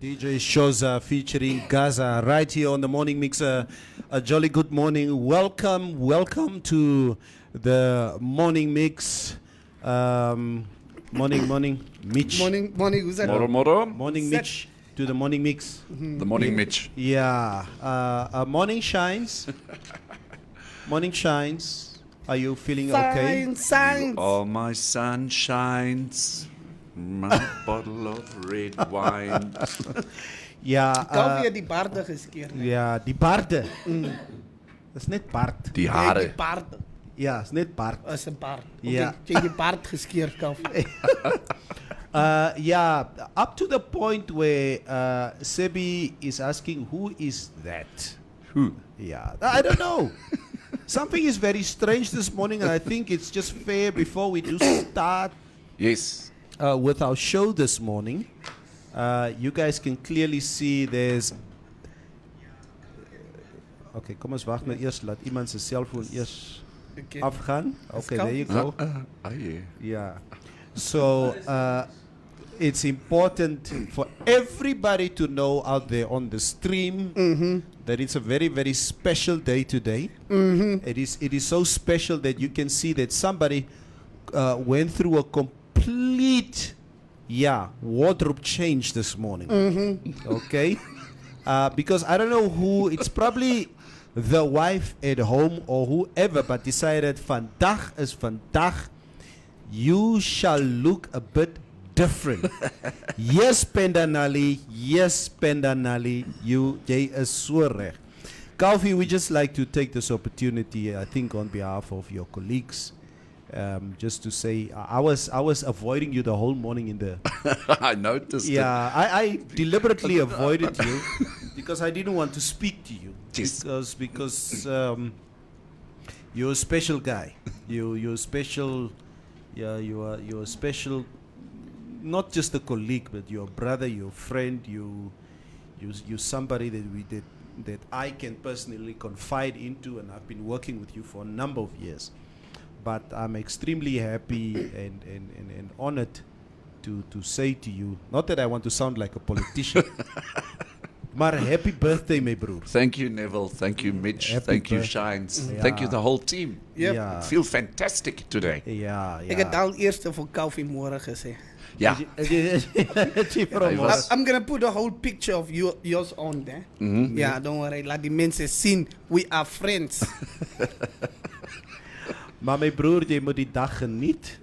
DJ Shoza featuring Gaza right here on the Morning Mix. A jolly good morning. Welcome to the Morning Mix. Morning, Mitch. Morning, who's that? Moro. Morning, Mitch. To the Morning Mix. The morning Mitch. Yeah. Morning shines. Morning shines. Are you feeling okay? Signs. All my sunshines. My bottle of red wine. Ja. Ik kan weer die baarden geskeerd. Ja, die baarden. Dat is net baard. Die Nee, haren. die baarden. Ja, is net baard. Dat is een baard. Ja. Je hebt je baard geskeerd, Kaf. Yeah, up to the point where Sebi is asking, who is that? Who? Yeah, I don't know. Something is very strange this morning, and I think it's just fair before we do start Yes. with our show this morning. You guys can clearly see there's. Okay, kom eens wacht maar eerst. Laat iemand zijn cellphone eerst Okay. afgaan. Okay, there you go. Yeah. Yeah. So it's important for everybody to know out there on the stream that it's a very, very special day today. It is so special that you can see that somebody went through a complete wardrobe change this morning. Okay? Because I don't know who, it's probably the wife at home or whoever, but decided vandag is vandag. You shall look a bit different. Yes, Pendanali. Yes, Pendanali. Jy is so reg. Kalfi, we just like to take this opportunity, I think, on behalf of your colleagues, just to say I was avoiding you the whole morning in the. I noticed it. Yeah, I deliberately avoided you because I didn't want to speak to you. Yes. Because you're a special guy. You're special. Yeah, you're special. Not just a colleague, but you're a brother, you're a friend. You're somebody that I can personally confide into, and I've been working with you for a number of years. But I'm extremely happy and honored to say to you, not that I want to sound like a politician, maar happy birthday, my broer. Thank you, Neville. Thank you, Mitch. Happy Thank you, birthday. Shines. Yeah. Thank you, the whole team. Yep. Yeah. I feel fantastic today. Ja. Ik heb al eerst voor Kaf in morgen gezegd. Yeah. I'm gonna put a whole picture of yours on there. Yeah, don't worry. Laat die mensen zien. We are friends. Maar my broer, jy moet die dag geniet.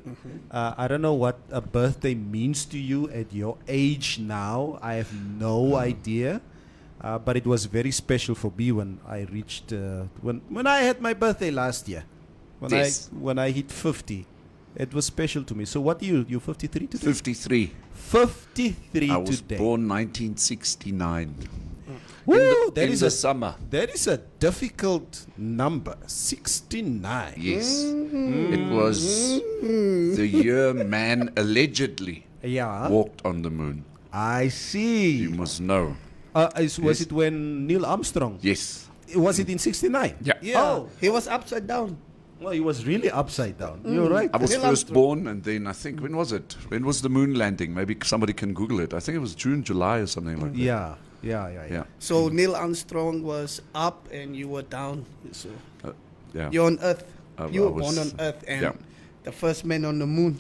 I don't know what a birthday means to you at your age now. I have no idea. But it was very special for me when I reached when I had my birthday last year. When I hit 50. It was special to me. So what are you? You're 53 today? 53. 53 I was today. born 1969. Woo, that in is the a summer. That is a difficult number. 69. Yes. It was the year man allegedly Yeah. walked on the moon. I see. You must know. Was it when Neil Armstrong? Yes. Was it in 69? Yeah. Oh, He was upside down. well, he was really upside down. You're right. I was Neil first Armstrong. born, and then I think, when was it? When was the moon landing? Maybe somebody can Google it. I think it was June, July, or something like that. Yeah. Yeah. So Neil Armstrong was up and you were down. So Yeah. you're on Earth. You I were born was- on Earth and yeah. the first man on the moon.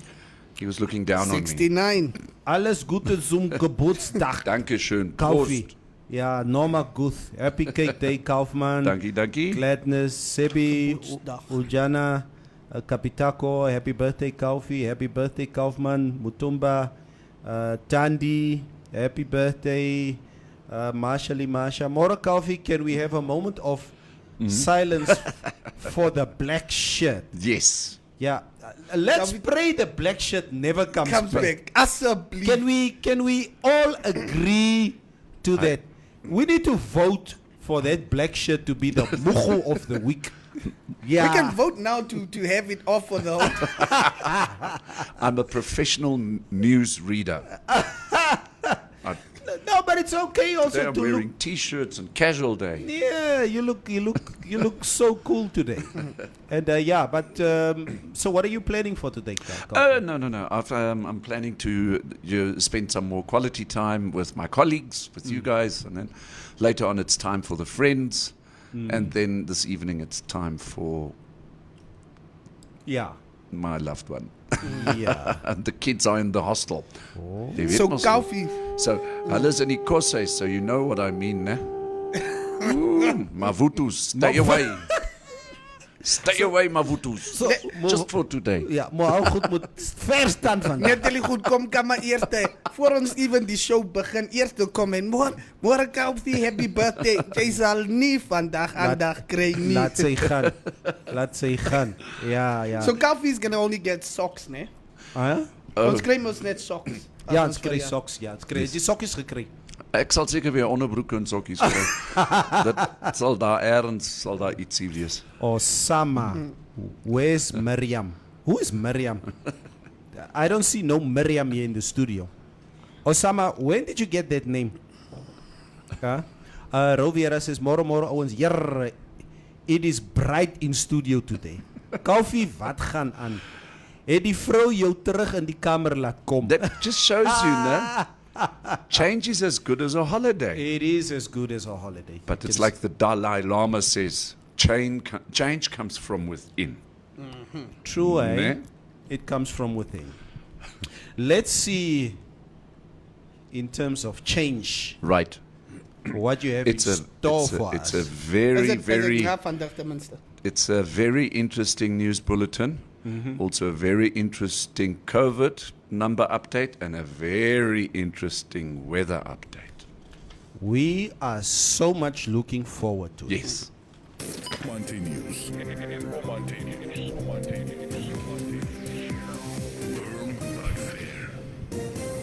He was looking down on me. 69. Alles Gute zum Geburtstag. Dankeschön. Kaufi. Prost. Yeah, Norma Guth. Happy Cake Day, Kaufman. Dankie. Gladness, Sebi, Geburtstag. Uljana, Kapitako. Happy birthday, Kaufi. Happy birthday, Kaufman. Mutumba, Tandi. Happy birthday, Masha. Mora Kaufi, can we have a moment of silence for the black shirt? Yes. Yeah, let's pray the black shirt never comes back. Alsjeblieft. Can we all agree to that? We need to vote for that black shirt to be the mugu of the week. Yeah. We can vote now to have it off for the whole. I'm a professional news reader. No, but it's okay also Today I'm to wearing look. T-shirts and casual day. Yeah, you look so cool today. And yeah, but so what are you planning for today, Carl? No. I'm planning to spend some more quality time with my colleagues, with you guys, and then later on it's time for the friends, and then this evening it's time for Yeah. my loved one. Yeah. And the kids are in the hostel. Jy weet So mos coffee. So, hulle is in die koshuis, so you know what I mean, né? Ooh, Mavutus, stay away. Stay away, Mavutus. So, Just for today. ja, maar hou goed moet verstand van. Net jullie goed, kom maar eerst. Voor ons even die show begin. Eerst kom en morgen Koffie, happy birthday. Jij zal niet vandaag aandacht krijgen. Laat sy gaan. Laat sy gaan. Ja. So Koffie is gonna only get socks, né? Ah, Ons krijgen ons net socks. ja, ons kry socks, ja. Ons kry die sokkies gekry. Ek sal seker weer onderbroeke en sokkies kry. Dit sal daar ergens ietsie wees. Osama. Where's Miriam? Who is Miriam? I don't see no Miriam here in the studio. Osama, when did you get that name? Huh? Roviera says, Moro Owens, yeah, it is bright in studio today. Koffie, wat gaan aan? Het die vrou jou terug in die kamer laat kom? That just shows you, né? Change is as good as a holiday. It is as good as a holiday. But it's like the Dalai Lama says, change comes from within. True, eh? Ne? It comes from within. Let's see, in terms of change, Right. what you have It's in store for it's us. a very, it's a very interesting news bulletin. Also a very interesting COVID number update and a very interesting weather update. We are so much looking forward to it. Yes. Informante News. Informante News.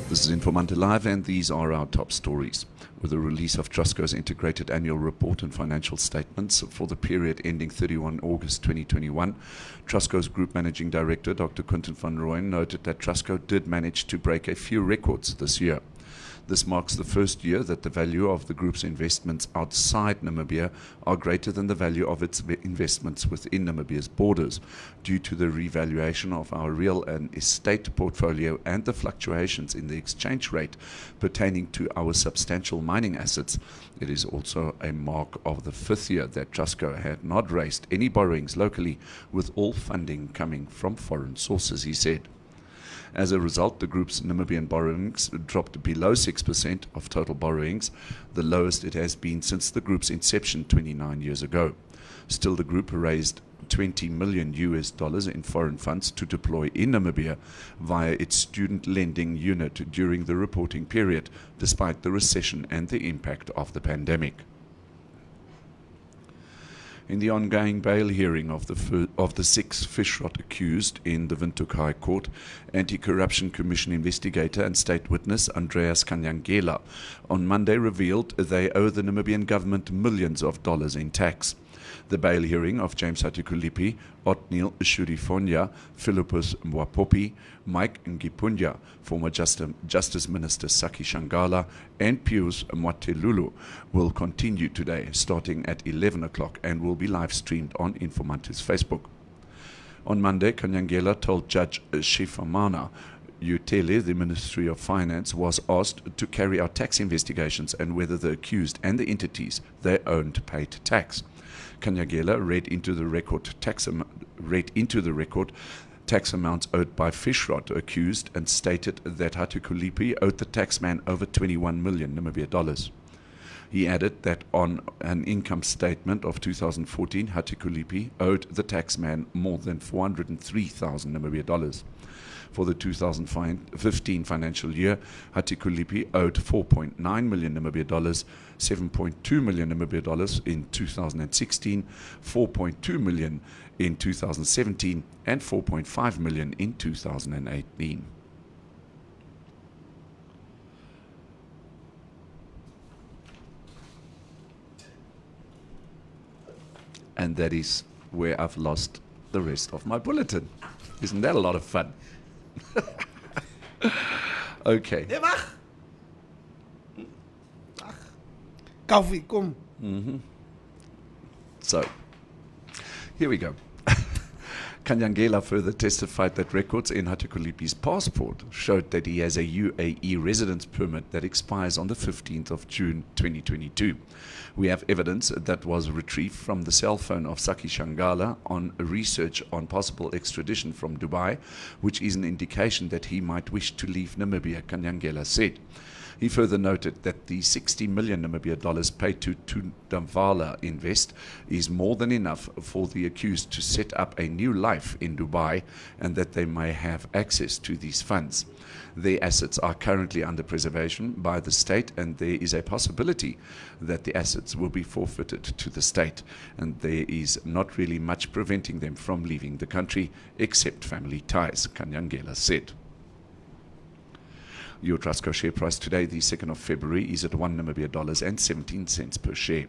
This is Informante Live, and these are our top stories. With the release of Trustco's integrated annual report and financial statements for the period ending 31 August 2021, Trustco's Group Managing Director, Dr. Quinton van Rooyen, noted that Trustco did manage to break a few records this year. This marks the first year that the value of the group's investments outside Namibia are greater than the value of its investments within Namibia's borders, due to the revaluation of our real and estate portfolio and the fluctuations in the exchange rate pertaining to our substantial mining assets. It is also a mark of the fifth year that Trustco had not raised any borrowings locally, with all funding coming from foreign sources, he said. As a result, the group's Namibian borrowings dropped below 6% of total borrowings, the lowest it has been since the group's inception 29 years ago. Still, the group raised $20 million in foreign funds to deploy in Namibia via its student lending unit during the reporting period, despite the recession and the impact of the pandemic. In the ongoing bail hearing of the 6 fish rot accused in the Windhoek High Court, Anti-Corruption Commission investigator and state witness Andreas Kanyangela on Monday revealed they owe the Namibian government millions of dollars in tax. The bail hearing of James Hatukulipi, Otniel Shurifonya, Philippus Mwapopi, Mike Ngipunya, former Justice Minister Saki Shangala, and Pius Mwatelulu will continue today, starting at 11 o'clock, and will be live streamed on Informante's Facebook. On Monday, Kanyangela told Judge Shifamana Utele, the Ministry of Finance, was asked to carry out tax investigations and whether the accused and the entities they owned paid tax. Kanyagela read into the record tax amounts owed by Fishrot accused and stated that Hatukulipi owed the taxman over 21 million Namibia dollars. He added that on an income statement of 2014, Hatukulipi owed the taxman more than 403,000 Namibia dollars. For the 2015 financial year, Hatukulipi owed 4.9 million Namibia dollars, 7.2 million Namibia dollars in 2016, 4.2 million in 2017, and 4.5 million in 2018. And that is where I've lost the rest of my bulletin. Isn't that a lot of fun? Okay. Nee, wag. Kaufi, kom. So, here we go. Kanyangela further testified that records in Hatukulipi's passport showed that he has a UAE residence permit that expires on the 15th of June 2022. We have evidence that was retrieved from the cell phone of Saki Shangala on research on possible extradition from Dubai, which is an indication that he might wish to leave Namibia, Kanyangela said. He further noted that the 60 million Namibia dollars paid to Davala Invest is more than enough for the accused to set up a new life in Dubai and that they may have access to these funds. Their assets are currently under preservation by the state, and there is a possibility that the assets will be forfeited to the state, and there is not really much preventing them from leaving the country except family ties, Kanyangela said. Your Trustco share price today, the 2nd of February, is at 1 Namibia dollars and 17 cents per share.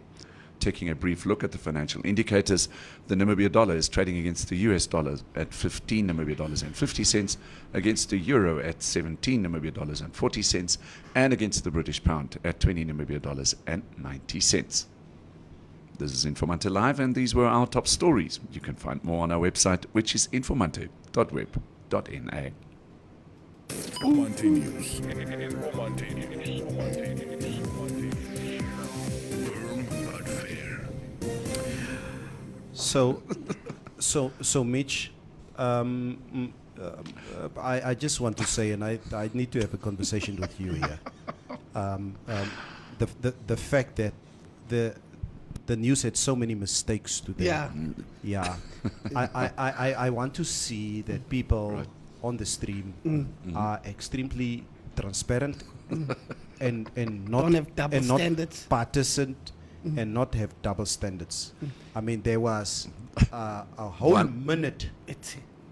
Taking a brief look at the financial indicators, the Namibia dollar is trading against the US dollar at 15 Namibia dollars and 50 cents, against the euro at 17 Namibia dollars and 40 cents, and against the British pound at 20 Namibia dollars and 90 cents. This is Informante Live, and these were our top stories. You can find more on our website, which is informante.web.na. Informante News. Informante News. Informante News. Informante News. Firm but fair. So Mitch, I just want to say, and I need to have a conversation with you here. The fact that the news had so many mistakes today. Yeah. I want to see that people on the stream are extremely transparent and not Don't have double and not standards. partisan and not have double standards. I mean, there was a whole minute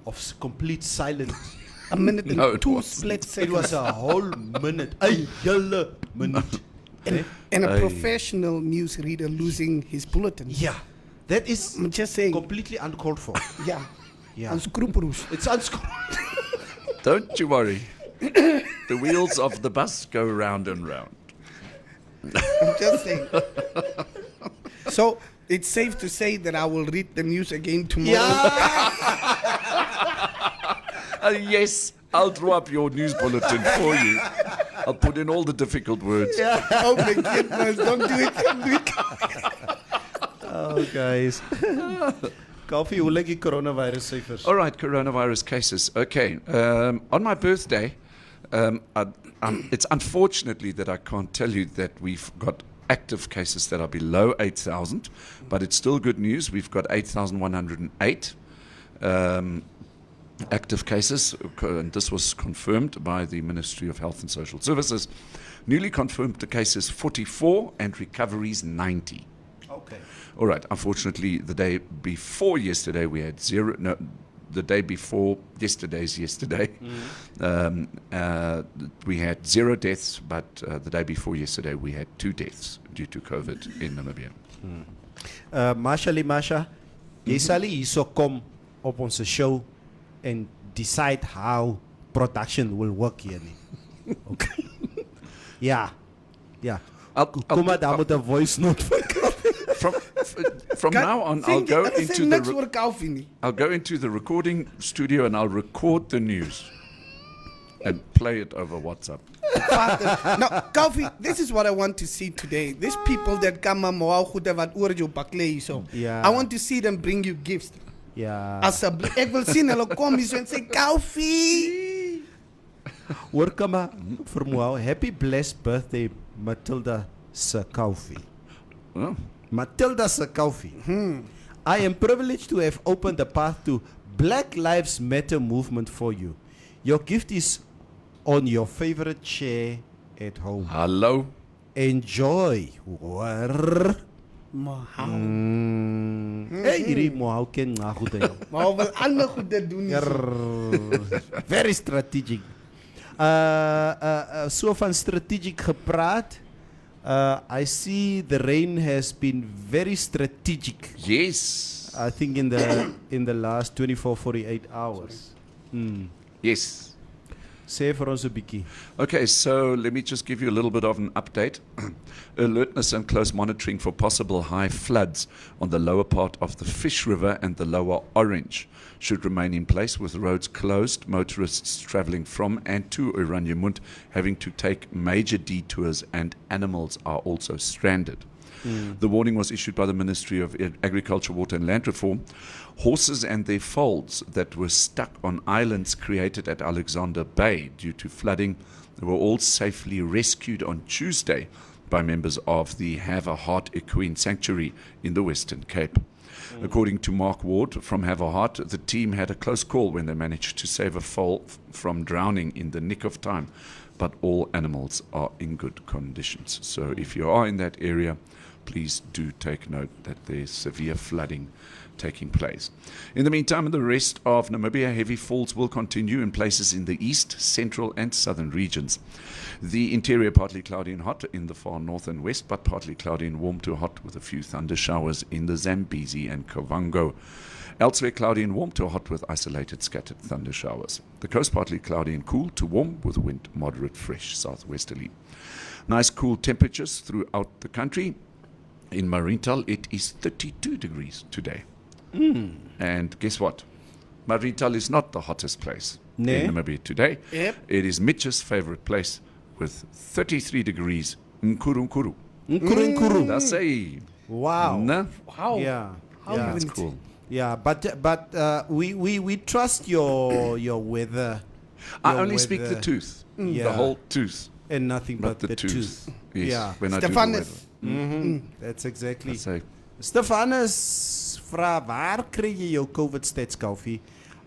of complete silence. A minute and No, it 2 wasn't. split It seconds. was a whole minute, a hele minute. And a Aye. professional news reader losing his bulletin. Yeah, that is I'm just saying. completely uncalled for. Yeah. Yeah, Unscrupulous. it's unscrupulous. Don't you worry. The wheels of the bus go round and round. I'm just saying. So it's safe to say that I will read the news again tomorrow. Yes, I'll draw up your news bulletin for you. I'll put in all the difficult words. Oh my goodness, don't do it. Don't do it. Oh, guys. Coffee, hoe lyk die coronavirus syfers? All right, coronavirus cases. Okay, on my birthday, it's unfortunately that I can't tell you that we've got active cases that are below 8,000, but it's still good news. We've got 8,108 active cases, and this was confirmed by the Ministry of Health and Social Services. Newly confirmed cases 44 and recoveries 90. Okay. All right. Unfortunately, the day before yesterday, we had zero. No, the day before yesterday's yesterday, we had 0 deaths. But the day before yesterday, we had 2 deaths due to COVID in Namibia. Masha, jy sal nie hierso kom op ons show and decide how production will work here nie. Okay. Yeah. Kom maar daar moet 'n voice note vir From now on, I'll go into niks the oor Kaufi nie. I'll go into the recording studio and I'll record the news and play it over WhatsApp. Now, Kaufi, this is what I want to see today. These people that come aan moa goede wat oor jou baklei so. Ja. I want to see them bring you gifts. Ja. Asseblief, ek wil sien hulle kom hier so en sê Kaufi. Hoor kom maar vir Moa, happy blessed birthday Matilda Sakaufi. Oh. Matilda Sakaufi. I am privileged to have opened the path to Black Lives Matter movement for you. Your gift is on your favorite chair at home. Hello. Enjoy. Hoor. Maar Hey, hierdie Moa ken na goed hè. maar wil ander goede doen nie. Very strategic. So van strategic gepraat. I see the rain has been very strategic. Yes. I think in the last 24, 48 hours. Yes. Sê vir ons 'n bietjie. Okay, so let me just give you a little bit of an update. Alertness and close monitoring for possible high floods on the lower part of the Fish River and the lower Orange should remain in place, with roads closed, motorists traveling from and to Oranjemund having to take major detours, and animals are also stranded. The warning was issued by the Ministry of Agriculture, Water and Land Reform. Horses and their foals that were stuck on islands created at Alexander Bay due to flooding were all safely rescued on Tuesday by members of the Have a Heart Equine Sanctuary in the Western Cape. According to Mark Ward from Have a Heart, the team had a close call when they managed to save a foal from drowning in the nick of time, but all animals are in good conditions. So if you are in that area, please do take note that there's severe flooding taking place. In the meantime, in the rest of Namibia, heavy falls will continue in places in the east, central and southern regions. The interior partly cloudy and hot in the far north and west, but partly cloudy and warm to hot with a few thunder showers in the Zambezi and Kavango. Elsewhere, cloudy and warm to hot with isolated scattered thunder showers. The coast partly cloudy and cool to warm with wind moderate fresh southwesterly. Nice cool temperatures throughout the country. In Marienthal, it is 32 degrees today. And guess what? Marienthal is not the hottest place Nee. in Namibia today. Yep. It is Mitch's favorite place with 33 degrees. Nkuru. Nkuru. That's a Wow. Nah? How? Yeah. How yeah. That's even cool. Yeah, but we trust your weather. I Your only speak the weather. tooth. Yeah. The whole tooth. And nothing Not but the tooth. tooth. Yes. Yeah. When I do the Stefanus. weather. That's exactly. That's a Stefanus, vra waar kry jy jou COVID stats, Kofi?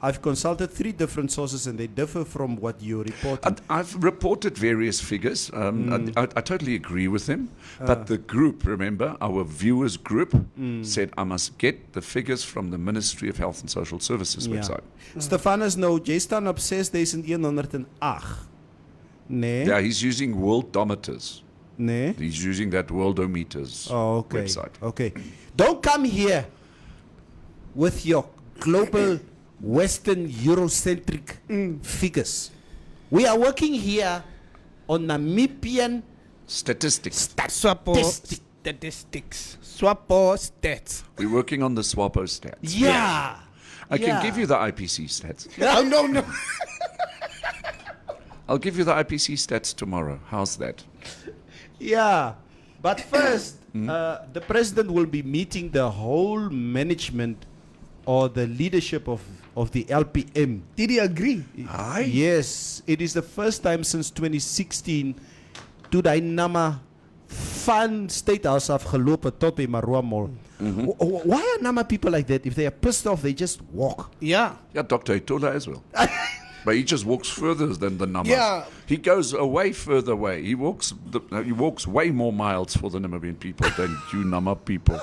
I've consulted 3 different sources and they differ from what you reported. I've reported various figures. I totally agree with them. But the group, remember, our viewers group, said I must get the figures from the Ministry of Health and Social Services website. Stefanus, nou, jy staan op 6,108. Nee? Yeah, he's using worldometers. Nee? He's using that worldometers Oh, okay. website. Okay. Don't come here with your global Western Eurocentric figures. We are working here on Namibian Statistics. Swapo statistics. Swapo stats. We're working on the SWAPO stats. Yeah. I can Yeah. give you the IPC stats. Oh, no. I'll give you the IPC stats tomorrow. How's that? Yeah. But first, the president will be meeting the whole management or the leadership of the LPM. Did he agree? Yes, it is the first time since 2016 toe die Nama van State House afgelopen tot by Maroa Mall. Why are Nama people like that? If they are pissed off, they just walk. Yeah. Yeah, Dr. Itola as well. But he just walks further than the Nama. Yeah. He goes away further away. He walks way more miles for the Namibian people than you Nama people.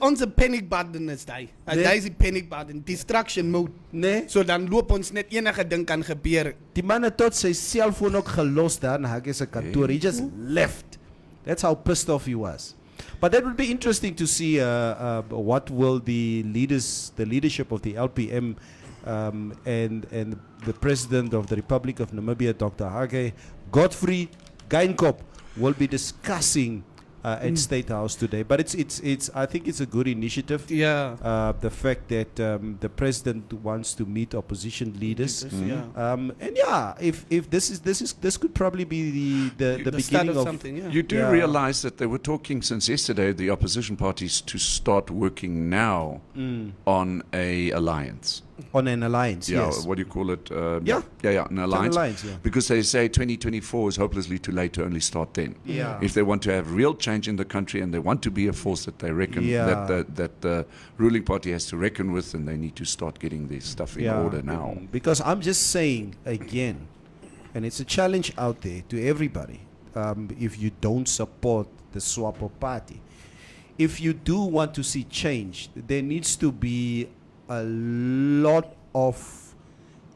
Onze panic button is die. Hy is die panic button, distraction mode. Nee. So dan loop ons net enige ding kan gebeur. Die man het tot sy selfoon ook gelos daar in Haggie se kantoor. He just left. That's how pissed off he was. But that would be interesting to see what will the leadership of the LPM and the president of the Republic of Namibia, Dr. Hage Godfrey Geinkop, will be discussing at State House today. But it's I think it's a good initiative. Yeah. The fact that the president wants to meet opposition leaders. Yeah. And yeah, if this could probably be the The start beginning of of something, yeah. You do Yeah. realize that they were talking since yesterday, the opposition parties, to start working now on a alliance. on an alliance. Yeah, Yes. what do you call it? Yeah. An alliance. alliance, yeah. Because they say 2024 is hopelessly too late to only start then. Yeah. If they want to have real change in the country and they want to be a force that they reckon Yeah. that the ruling party has to reckon with, and they need to start getting their stuff in order now. Because I'm just saying again, and it's a challenge out there to everybody. If you don't support the SWAPO party, if you do want to see change, there needs to be a lot of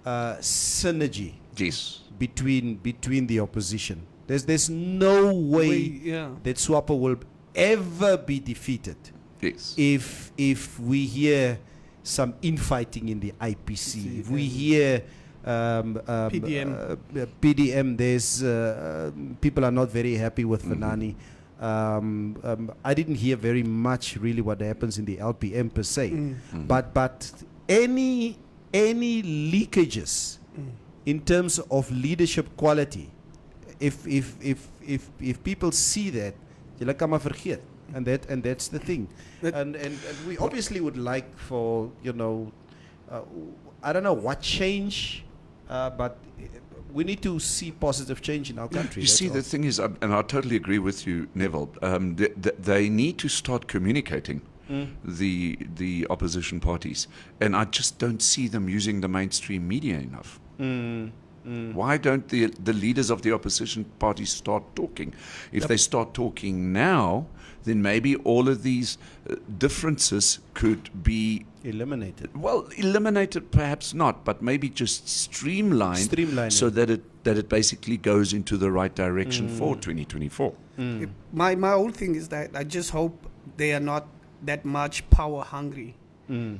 synergy Yes. between the opposition. There's no way Yeah. that SWAPO will ever be defeated Yes. if we hear some infighting in the IPC, if we hear PDM. PDM. There's people are not very happy with Vanani. I didn't hear very much really what happens in the LPM per se, but any leakages in terms of leadership quality, if people see that, julle kan maar vergeet. And that's the thing. And we obviously would like for, I don't know what change, but we need to see positive change in our country. You see, the thing is, and I totally agree with you, Neville, they need to start communicating the opposition parties. And I just don't see them using the mainstream media enough. Why don't the leaders of the opposition parties start talking? If they start talking now, then maybe all of these differences could be eliminated. Well, eliminated perhaps not, but maybe just streamlined so that it basically goes into the right direction for 2024. My whole thing is that I just hope they are not that much power hungry,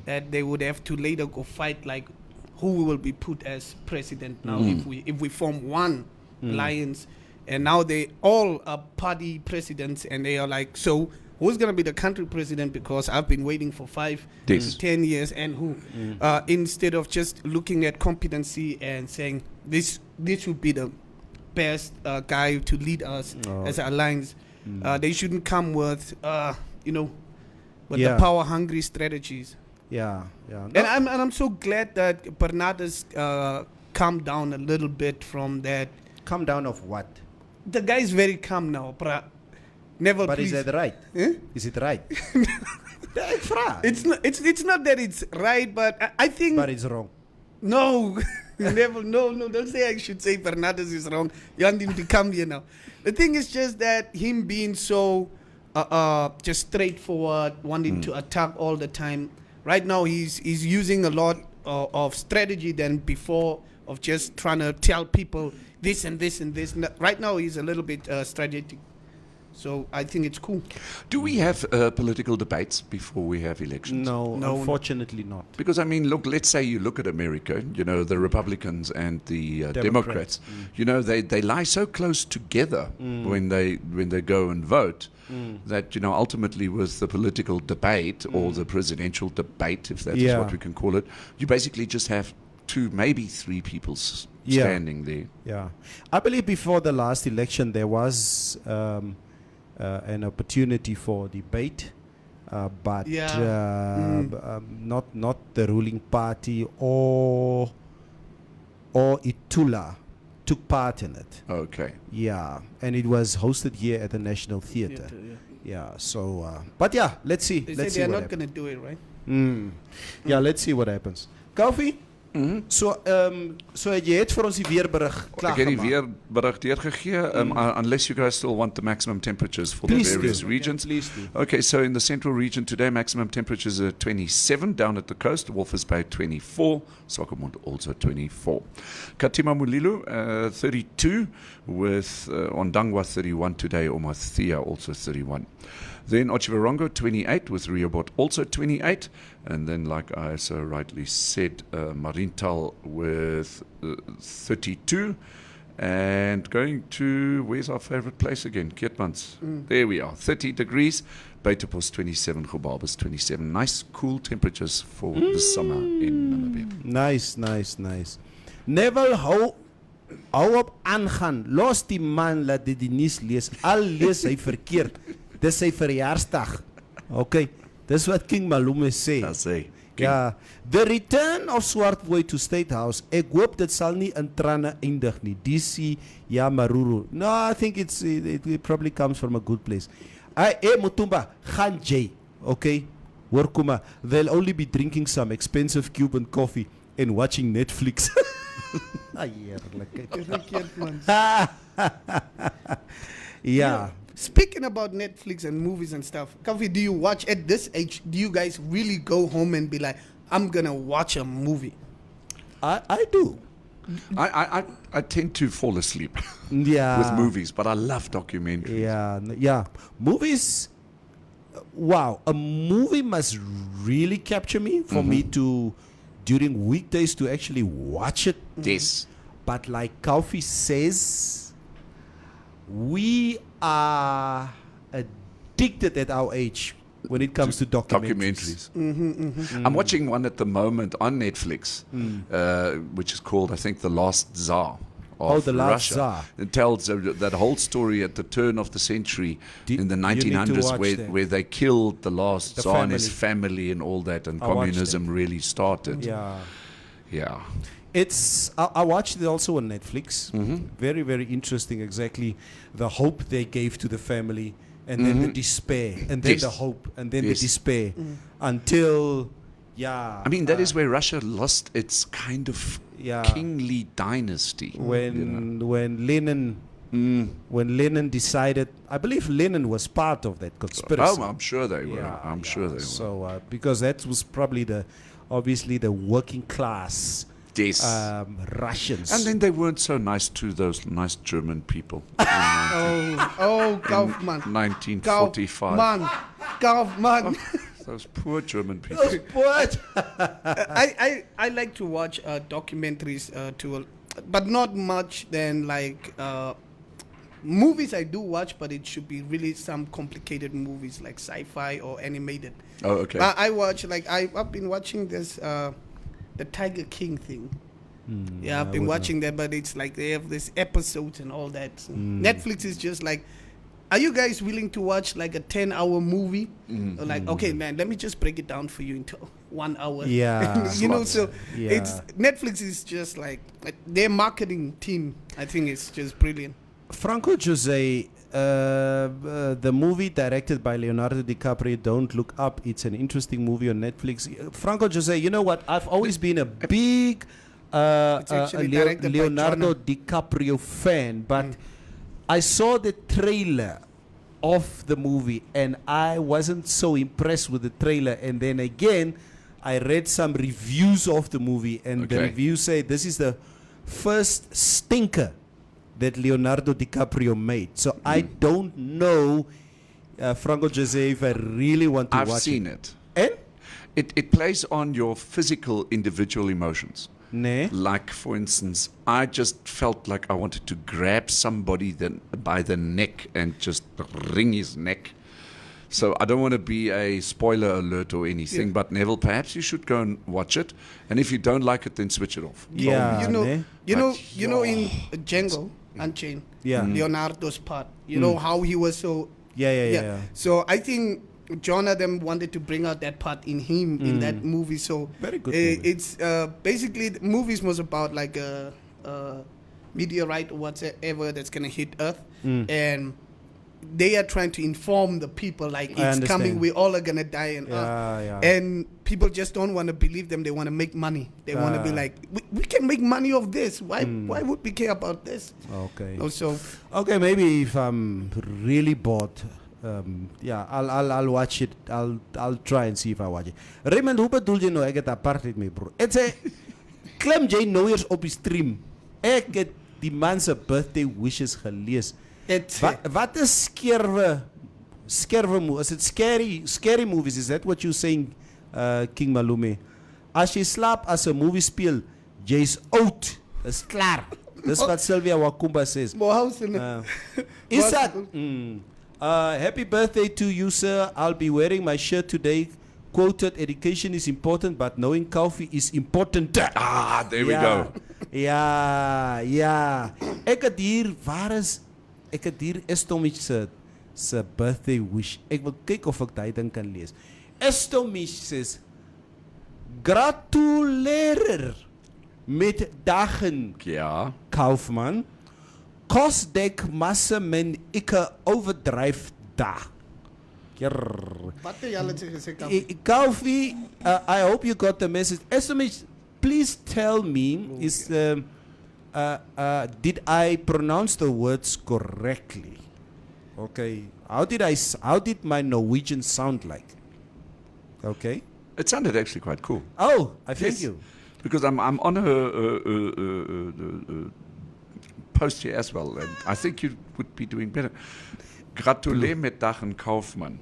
that they would have to later go fight like who will be put as president now if we form one alliance. And now they all are party presidents, and they are like, so who's going to be the country president? Because I've been waiting for 5, 10 years, and who? Instead of just looking at competency and saying this would be the best guy to lead us as an alliance. They shouldn't come with the power hungry strategies. Yeah. And I'm so glad that Bernardus calmed down a little bit from that. Calm down of what? The guy is very calm now. Neville, but please. is that right? Eh? Is it right? It's not that it's right, but I think. But it's wrong. No, Neville, no. Don't say I should say Bernardus is wrong. You want him to come here now. The thing is just that him being so just straightforward, wanting to attack all the time. Right now, he's using a lot of strategy than before, of just trying to tell people this and this and this. Right now, he's a little bit strategic. So I think it's cool. Do we have political debates before we have elections? No, unfortunately not. Because, I mean, look, let's say you look at America, the Republicans and the Democrats. They lie so close together when they go and vote that, ultimately with the political debate or the presidential debate, if that is what we can call it, you basically just have 2, maybe 3 people standing there. Yeah. I believe before the last election there was an opportunity for debate, but not the ruling party or Itula took part in it. Okay. Yeah, and it was hosted here at the National Theatre. Yeah. So, but yeah, let's see. They let's say see they're what not going to do it, right? Yeah, let's see what happens. Kofi? So jy het vir ons die weerberig klaar Ek het die gemaak. weerberig deurgegee, unless you guys still want the maximum temperatures for Please the various do. regions. Please do. Okay, so in the central region today, maximum temperatures are 27, down at the coast, Walvis Bay 24, Swakopmund also 24. Katima Mulilo, 32, with Ondangwa 31 today, Omathia also 31. Then Otjiwarongo 28 with Rehoboth also 28, and then like I so rightly said, Marienthal with 32, and going to, where's our favorite place again? Keetmans. There we are, 30 degrees, Beitepos 27, Gobabas 27. Nice cool temperatures for the summer in Namibia. Nice. Neville, hou op aangaan. Los die man laat die nuus lees. Al lees hy verkeerd. Dis sy verjaarsdag. Okay, dis wat King Malume sê. That's it. Ja, the return of Swartboy to State House. Ek hoop dit sal nie in trane eindig nie. DC Maruru. No, I think it probably comes from a good place. Mutumba, gaan jy. Okay, hoor kom maar. They'll only be drinking some expensive Cuban coffee and watching Netflix. Yeah. Speaking about Netflix and movies and stuff, Kafi, do you watch at this age? Do you guys really go home and be like, I'm gonna watch a movie? I do. I tend to fall asleep with movies, but I love documentaries. Yeah. Movies. Wow, a movie must really capture me for me to during weekdays to actually watch it. Yes. But like Kaufi says, we are addicted at our age when it comes to documentaries. I'm watching one at the moment on Netflix, which is called, I think, The Last Tsar. Of The Last Russia. Tsar. It tells that whole story at the turn of the century in the you need to 1900s watch that. where they killed the last The Tsar and his family. family and all that, and I watched communism really started. Yeah. Yeah. I watched it also on Netflix. Very, very interesting. Exactly the hope they gave to the family, and then the despair, and then Yes. the hope, and then Yes. the despair, until I mean, that is where Russia lost its kind of Yeah. kingly dynasty. when Lenin decided. I believe Lenin was part of that conspiracy. Oh, I'm sure they were. I'm sure they were. So because that was probably obviously the working class Yes. Russians. And then they weren't so nice to those nice German people in Kaufman. 1945. Kaufman. Those poor German people. What? I like to watch documentaries too, but not much than like movies. I do watch, but it should be really some complicated movies like sci-fi or animated. Oh, okay. I watch like I've been watching this the Tiger King thing. Yeah, I've been watching that, but it's like they have this episodes and all that. So Netflix is just like, are you guys willing to watch like a 10-hour movie? Or like, okay, man, let me just break it down for you into 1 hour. Yeah. you know, so Yeah. it's Netflix is just like their marketing team. I think it's just brilliant. Franco Jose, the movie directed by Leonardo DiCaprio, Don't Look Up. It's an interesting movie on Netflix. Franco Jose, you know what? I've always been a big actually directed by Leonardo Jonah. DiCaprio fan, but I saw the trailer of the movie and I wasn't so impressed with the trailer. And then again, I read some reviews of the movie, and the Okay. reviews say this is the first stinker that Leonardo DiCaprio made. So I don't know, Franco Jose, if I really want to I've watch seen it. it. And? It plays on your physical individual emotions. Ne? Like, for instance, I just felt like I wanted to grab somebody by the neck and just wring his neck. So I don't want to be a spoiler alert or anything, but Neville, perhaps you should go and watch it. And if you don't like it, then switch it off. Yeah. You know, ne? you know, in Django Unchained, Yeah. Leonardo's part. You know how he was so. Yeah. So I think Jonathan wanted to bring out that part in him in that movie. So Very good movie. It's basically the movies was about like a meteorite or whatever that's gonna hit Earth, and they are trying to inform the people like I it's coming. understand. We all are gonna die, and and people just don't want to believe them. They want to make money. They want to be like, we can make money off this. Why would we care about this? Okay. Also, Okay, maybe if I'm really bored, I'll watch it. I'll try and see if I watch it. Raymond, hoe bedoel jy nou? Ek het apartheid mee, bro. Dit sê klim jy nou eers op die stream. Ek het die man se birthday wishes gelees. Wat is skerwe movies? Is it scary movies? Is that what you're saying, King Malume? As jy slaap as 'n movie speel, jy's oud. Dis klaar. Dis wat Sylvia Wakumba says. Isak, happy birthday to you, sir. I'll be wearing my shirt today. Quoted, education is important, but knowing coffee is important. Ah, there we go. Ja. Ek het hier Estomich se birthday wish. Ek wil kyk of ek daai ding kan lees. Estomich says, gratuleer met dagen, Ja. Kaufman. Kosdek masse men ikke overdryf da. Kaufi, I hope you got the message. Estomich, please tell me, did I pronounce the words correctly? Okay. How did my Norwegian sound like? Okay. It sounded actually quite cool. Oh, I thank Yes. you. Because I'm on her post here as well, and I think you would be doing better. Gratuleer met dagen Kaufman.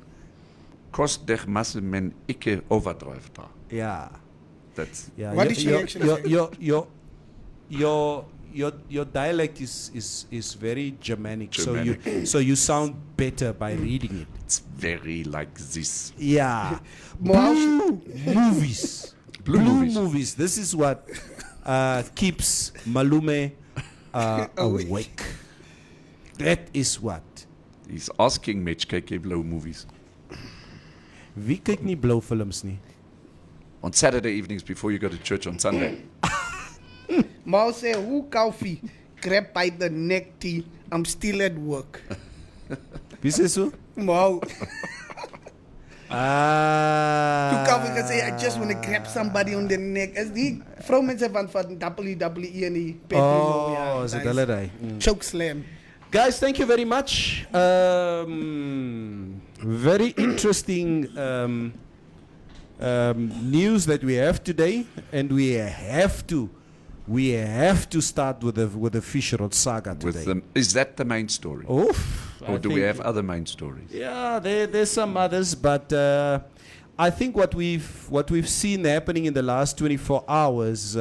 Kost dech masse men ikke overdrijft. Yeah. That's Yeah, What did she actually say? Your dialect is very Germanic, Germanic. so you sound better by reading it. it's very like this. Yeah, More blue movies, Blue movies. This is what keeps Malume awake. That is what. He's asking Mitch, kyk jy blou movies? Wie kyk nie blou films nie? On Saturday evenings before you go to church on Sunday. Mao say, who coffee? Grab by the neck tea. I'm still at work. Wie sê so? Mao. Ah. To coffee can say, I just want to grab somebody on the neck. As the vrouwmense van WWE en die Oh, is dit hulle daai? choke slam. Guys, thank you very much. Very interesting news that we have today, and we have to start with the fish rod saga today. Is that the main story? Oof, Or do we have other main stories? Yeah, there's some others, but I think what we've seen happening in the last 24 hours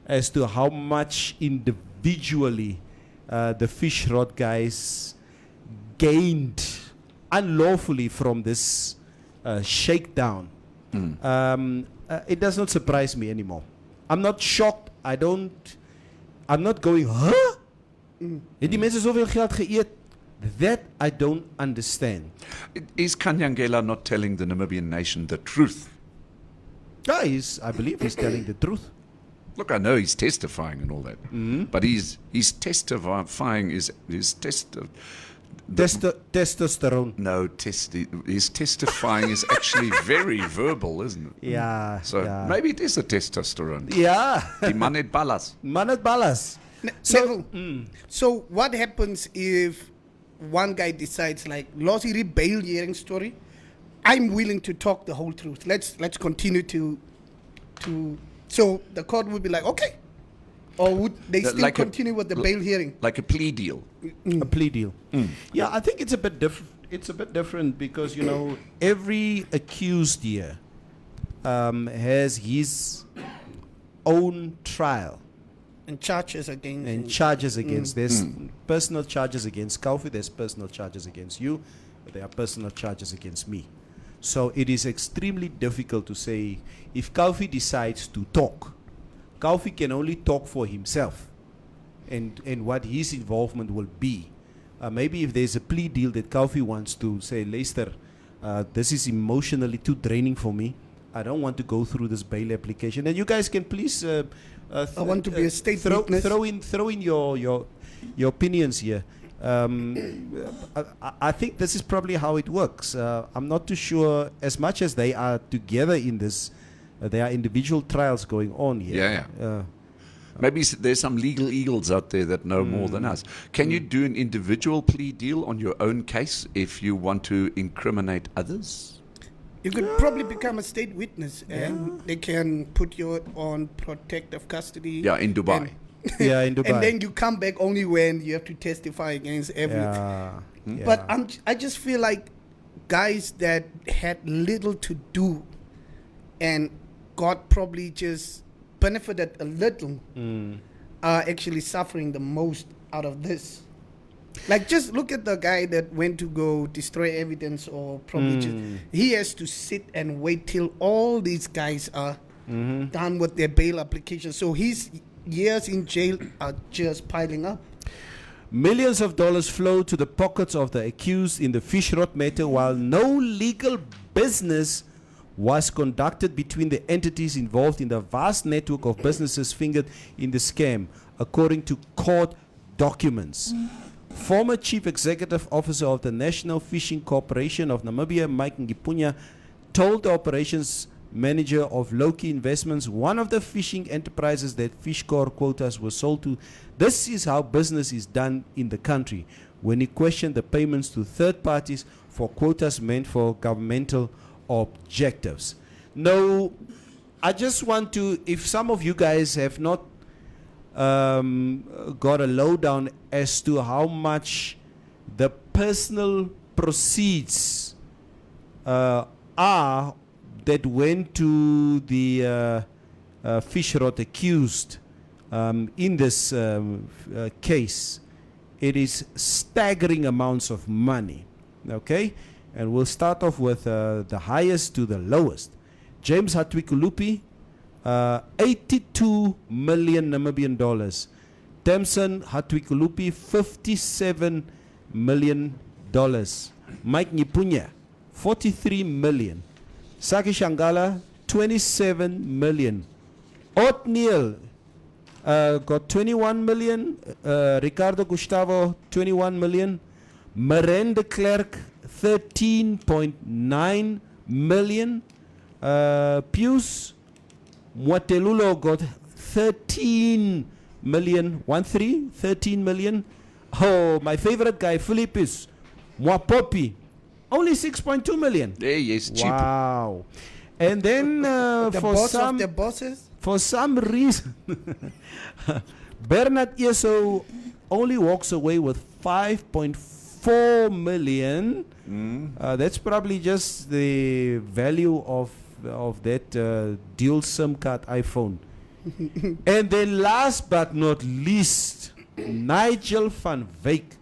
as to how much individually the fish rod guys gained unlawfully from this shakedown. It does not surprise me anymore. I'm not shocked. I'm not going, huh? Het die mense soveel geld geëet? That I don't understand. Is Kanyangela not telling the Namibian nation the truth? Yeah, I believe he's telling the truth. Look, I know he's testifying and all that, but he's testifying Testosterone. No, his testifying is actually very verbal, isn't it? Yeah. So yeah. maybe it is a testosterone. Yeah. Die man het ballas. Man het ballas. So what happens if one guy decides, like, Losi bail hearing story, I'm willing to talk the whole truth. Let's continue to so the court would be like, okay, or would they still continue with the bail hearing? Like a plea deal. A plea deal. Yeah, I think it's a bit different. It's a bit different because every accused here has his own trial. And charges against. There's personal charges against Kaufi. There's personal charges against you. There are personal charges against me. So it is extremely difficult to say if Kaufi decides to talk. Kaufi can only talk for himself and what his involvement will be. Maybe if there's a plea deal that Kaufi wants to say, Lester, this is emotionally too draining for me. I don't want to go through this bail application. And you guys can please I want to be a state witness. Throw in your opinions here. I think this is probably how it works. I'm not too sure. As much as they are together in this, there are individual trials going on here. Yeah. Maybe there's some legal eagles out there that know more than us. Can you do an individual plea deal on your own case if you want to incriminate others? You could probably become a state witness, and they can put you on protective custody. Yeah, in Dubai. In Dubai. And then you come back only when you have to testify against everyone. Yeah. But I just feel like guys that had little to do and God probably just benefited a little are actually suffering the most out of this. Like, just look at the guy that went to go destroy evidence or probably he has to sit and wait till all these guys are done with their bail application. So his years in jail are just piling up. Millions of dollars flow to the pockets of the accused in the fish rod matter while no legal business was conducted between the entities involved in the vast network of businesses fingered in the scam, according to court documents. Former Chief Executive Officer of the National Fishing Corporation of Namibia, Mike Ngipunya, told the operations manager of Loki Investments, one of the fishing enterprises that fish core quotas were sold to, this is how business is done in the country, when he questioned the payments to third parties for quotas meant for governmental objectives. No, I just want to, if some of you guys have not got a lowdown as to how much the personal proceeds are that went to the fish rot accused in this case, it is staggering amounts of money. Okay? And we'll start off with the highest to the lowest. James Hatwikulupi, 82 million Namibian dollars. Tamson Hatwikulupi, 57 million dollars. Mike Nyipunya, 43 million. Saki Shangala, 27 million. Othniel got 21 million. Ricardo Gustavo, 21 million. Miranda Clerk, 13.9 million. Pius Mwatelulo got 13 million. 13 million. Oh, my favorite guy, Philippus Mwapopi, only 6.2 million. Yes, cheap. Wow. And then The for boss some of the bosses. for some reason, Bernard Ieso only walks away with 5.4 million. That's probably just the value of that dual SIM card iPhone. And then last but not least, Nigel van Wyk,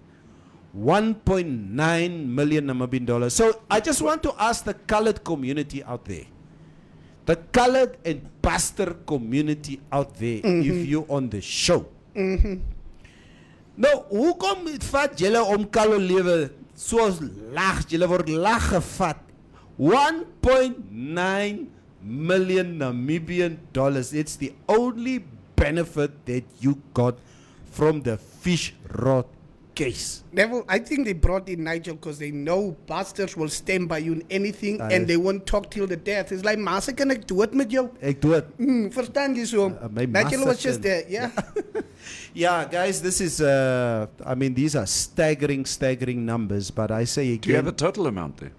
1.9 million Namibian dollars. So I just want to ask the colored community out there, the colored and pastor community out there, if you're on the show. Nou, hoekom het vat julle om kalo lewe soos laag, julle word laag gevat? 1.9 million Namibian dollars. It's the only benefit that you got from the fish rot case. I think they brought in Nigel because they know pastors will stand by you in anything and they won't talk till the death. It's like, Masa, kan ek dood met jou? Ek dood. Verstaan jy so? My Nigel master was just can. there, yeah. Yeah, guys, this is, I mean, these are staggering numbers, but I say again. Do you have a total amount there?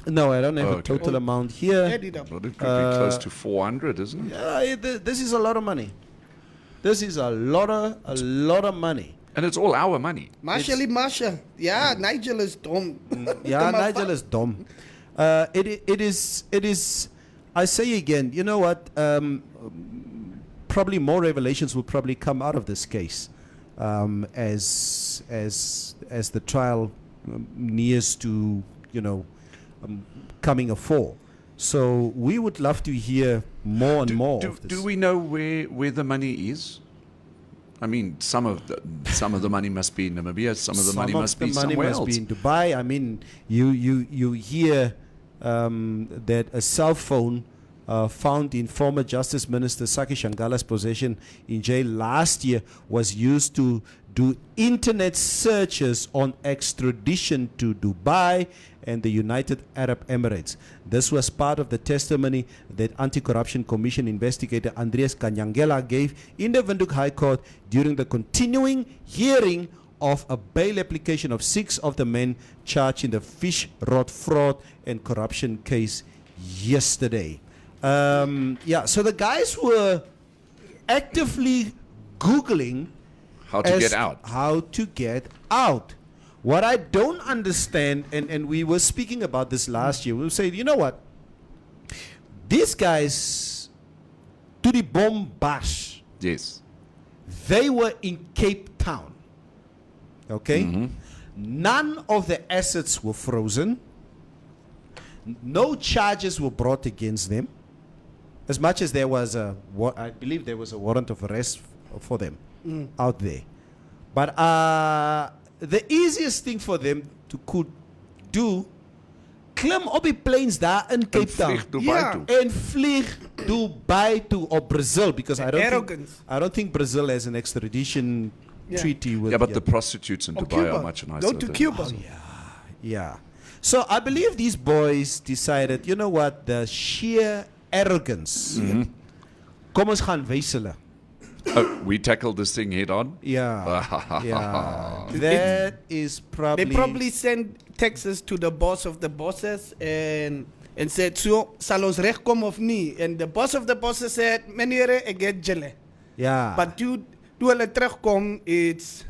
No, I don't have a Okay. total amount here. Add it up. Well, it could be close to 400, isn't it? Yeah, this is a lot of money. This is a lot of money. And it's all our money. Marsha. Yeah, Nigel is dumb. Yeah, Nigel is dumb. It is. I say again. You know what? Probably more revelations will probably come out of this case as the trial nears to coming afore. So we would love to hear more and more of this. Do we know where the money is? I mean, some of the money must be in Namibia. Some of the money must be somewhere else. Be in Dubai. I mean, you hear that a cell phone found in former Justice Minister Saki Shangala's possession in jail last year was used to do internet searches on extradition to Dubai and the United Arab Emirates. This was part of the testimony that Anti-Corruption Commission investigator Andreas Kanyangela gave in the Windhoek High Court during the continuing hearing of a bail application of 6 of the men charged in the fish rot fraud and corruption case yesterday. So the guys were actively Googling How to get out. How to get out. What I don't understand, and we were speaking about this last year, we were saying, you know what? These guys, to the bomb bash, Yes. they were in Cape Town. Okay? None of the assets were frozen. No charges were brought against them. As much as there was I believe there was a warrant of arrest for them out there. But the easiest thing for them could do, klim op die planes daar in Cape Town. Vlieg Dubai Yeah. toe. En vlieg Dubai to or Brazil, because I Arrogance. don't think Brazil has an extradition treaty with. Yeah, but the prostitutes in Or Dubai Cuba. are much nicer. Go to than- Cuba. Yeah. So I believe these boys decided, you know what, the sheer arrogance. Kom ons gaan wys hulle. Oh, we tackled this thing head on. Yeah. Yeah. That is probably. They probably sent texts to the boss of the bosses and said, so, sal ons regkom of nie? And the boss of the bosses said, meneer, ek het julle. Yeah. But toe hulle terugkom, it's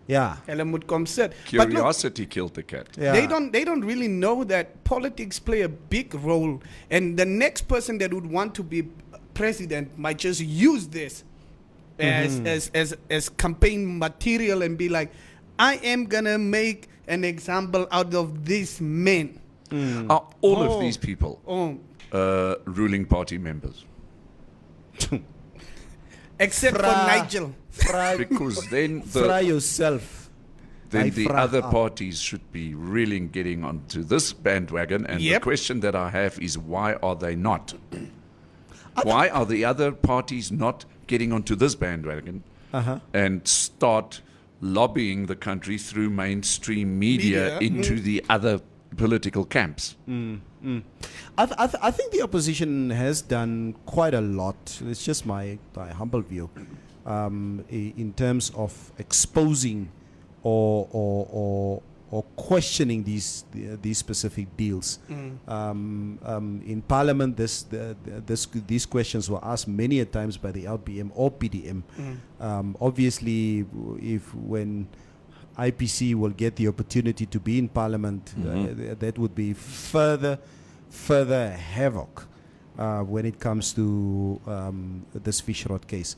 yeah. hulle moet kom sit. But look, Curiosity killed the cat. Yeah. they don't really know that politics play a big role, and the next person that would want to be president might just use this as campaign material and be like, I am gonna make an example out of this man. Are all of these people Oh, ruling party members? except for Fra- Nigel. Because then Fry yourself. then the Fra- other up. parties should be really getting onto this bandwagon. And the Yep. question that I have is, why are they not? Why are the other parties not getting onto this bandwagon and start lobbying the country through mainstream media Media. into the other political camps? I think the opposition has done quite a lot. It's just my humble view, in terms of exposing or questioning these specific deals. In Parliament, these questions were asked many a times by the LPM or PDM. Obviously, when IPC will get the opportunity to be in Parliament, that would be further havoc when it comes to this fish rod case.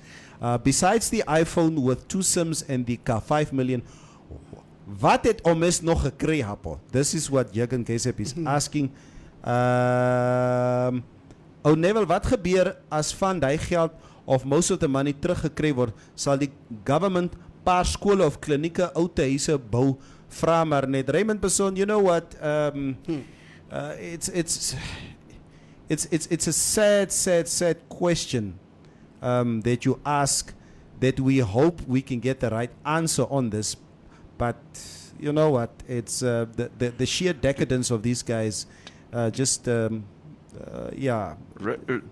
Besides the iPhone with 2 SIMs and the car, 5 million, wat het Omes nog gekry, Hapo? This is what Jürgen Kesep is asking. Neville, wat gebeur as van die geld of most of the money teruggekry word? Sal die government paar skole of klinieke ou huise bou? Vra maar net. Raymond Person, you know what? It's a sad question that you ask, that we hope we can get the right answer on this. But you know what? It's the sheer decadence of these guys. Yeah.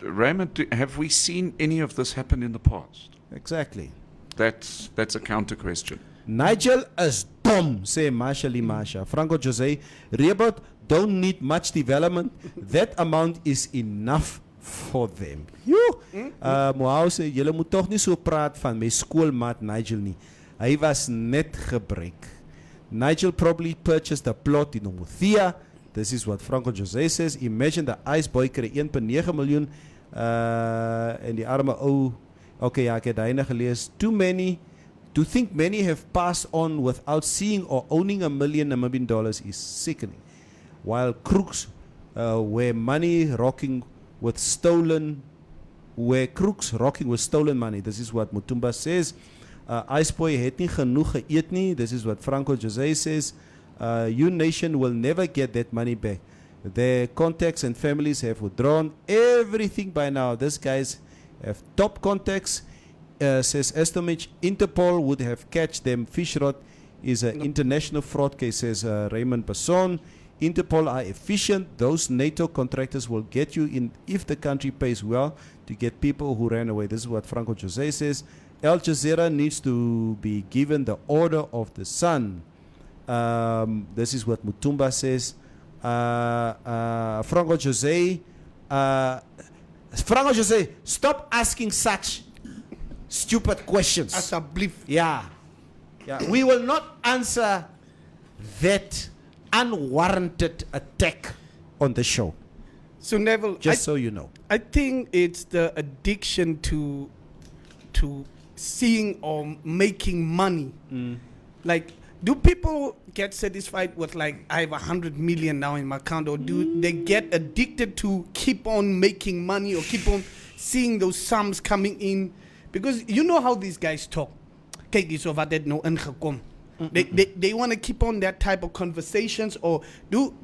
Raymond, have we seen any of this happen in the past? Exactly. That's a counter question. Nigel is dumb, say Marshally Marsha. Franco Jose, Rebot don't need much development. That amount is enough for them. Mohau sê, julle moet toch nie so praat van my skoolmaat Nigel nie. Hy was net gebruik. Nigel probably purchased a plot in Omuthia. This is what Franco Jose says. Imagine the ice boy kry 1.9 miljoen en die arme ou. Okay, ja, ek het daai gelees. To think many have passed on without seeing or owning $1 million Namibian dollars is sickening. While crooks were crooks rocking with stolen money. This is what Mutumba says. Iceboy het nie genoeg geëet nie. This is what Franco Jose says. You nation will never get that money back. Their contacts and families have withdrawn everything by now. These guys have top contacts. Says Estomich, Interpol would have catch them. Fish rod is an international fraud case, says Raymond Basson. Interpol are efficient. Those NATO contractors will get you in if the country pays well to get people who ran away. This is what Franco Jose says. Al Jazeera needs to be given the order of the sun. This is what Mutumba says. Franco Jose, stop asking such stupid questions. As a belief. Yeah. We will not answer that unwarranted attack on the show. So Neville, Just so you know. I think it's the addiction to seeing or making money. Like, do people get satisfied with like, I have 100 million now in my account, or do they get addicted to keep on making money or keep on seeing those sums coming in? Because you know how these guys talk. Kyk hierso wat het nou ingekom. They want to keep on that type of conversations, or do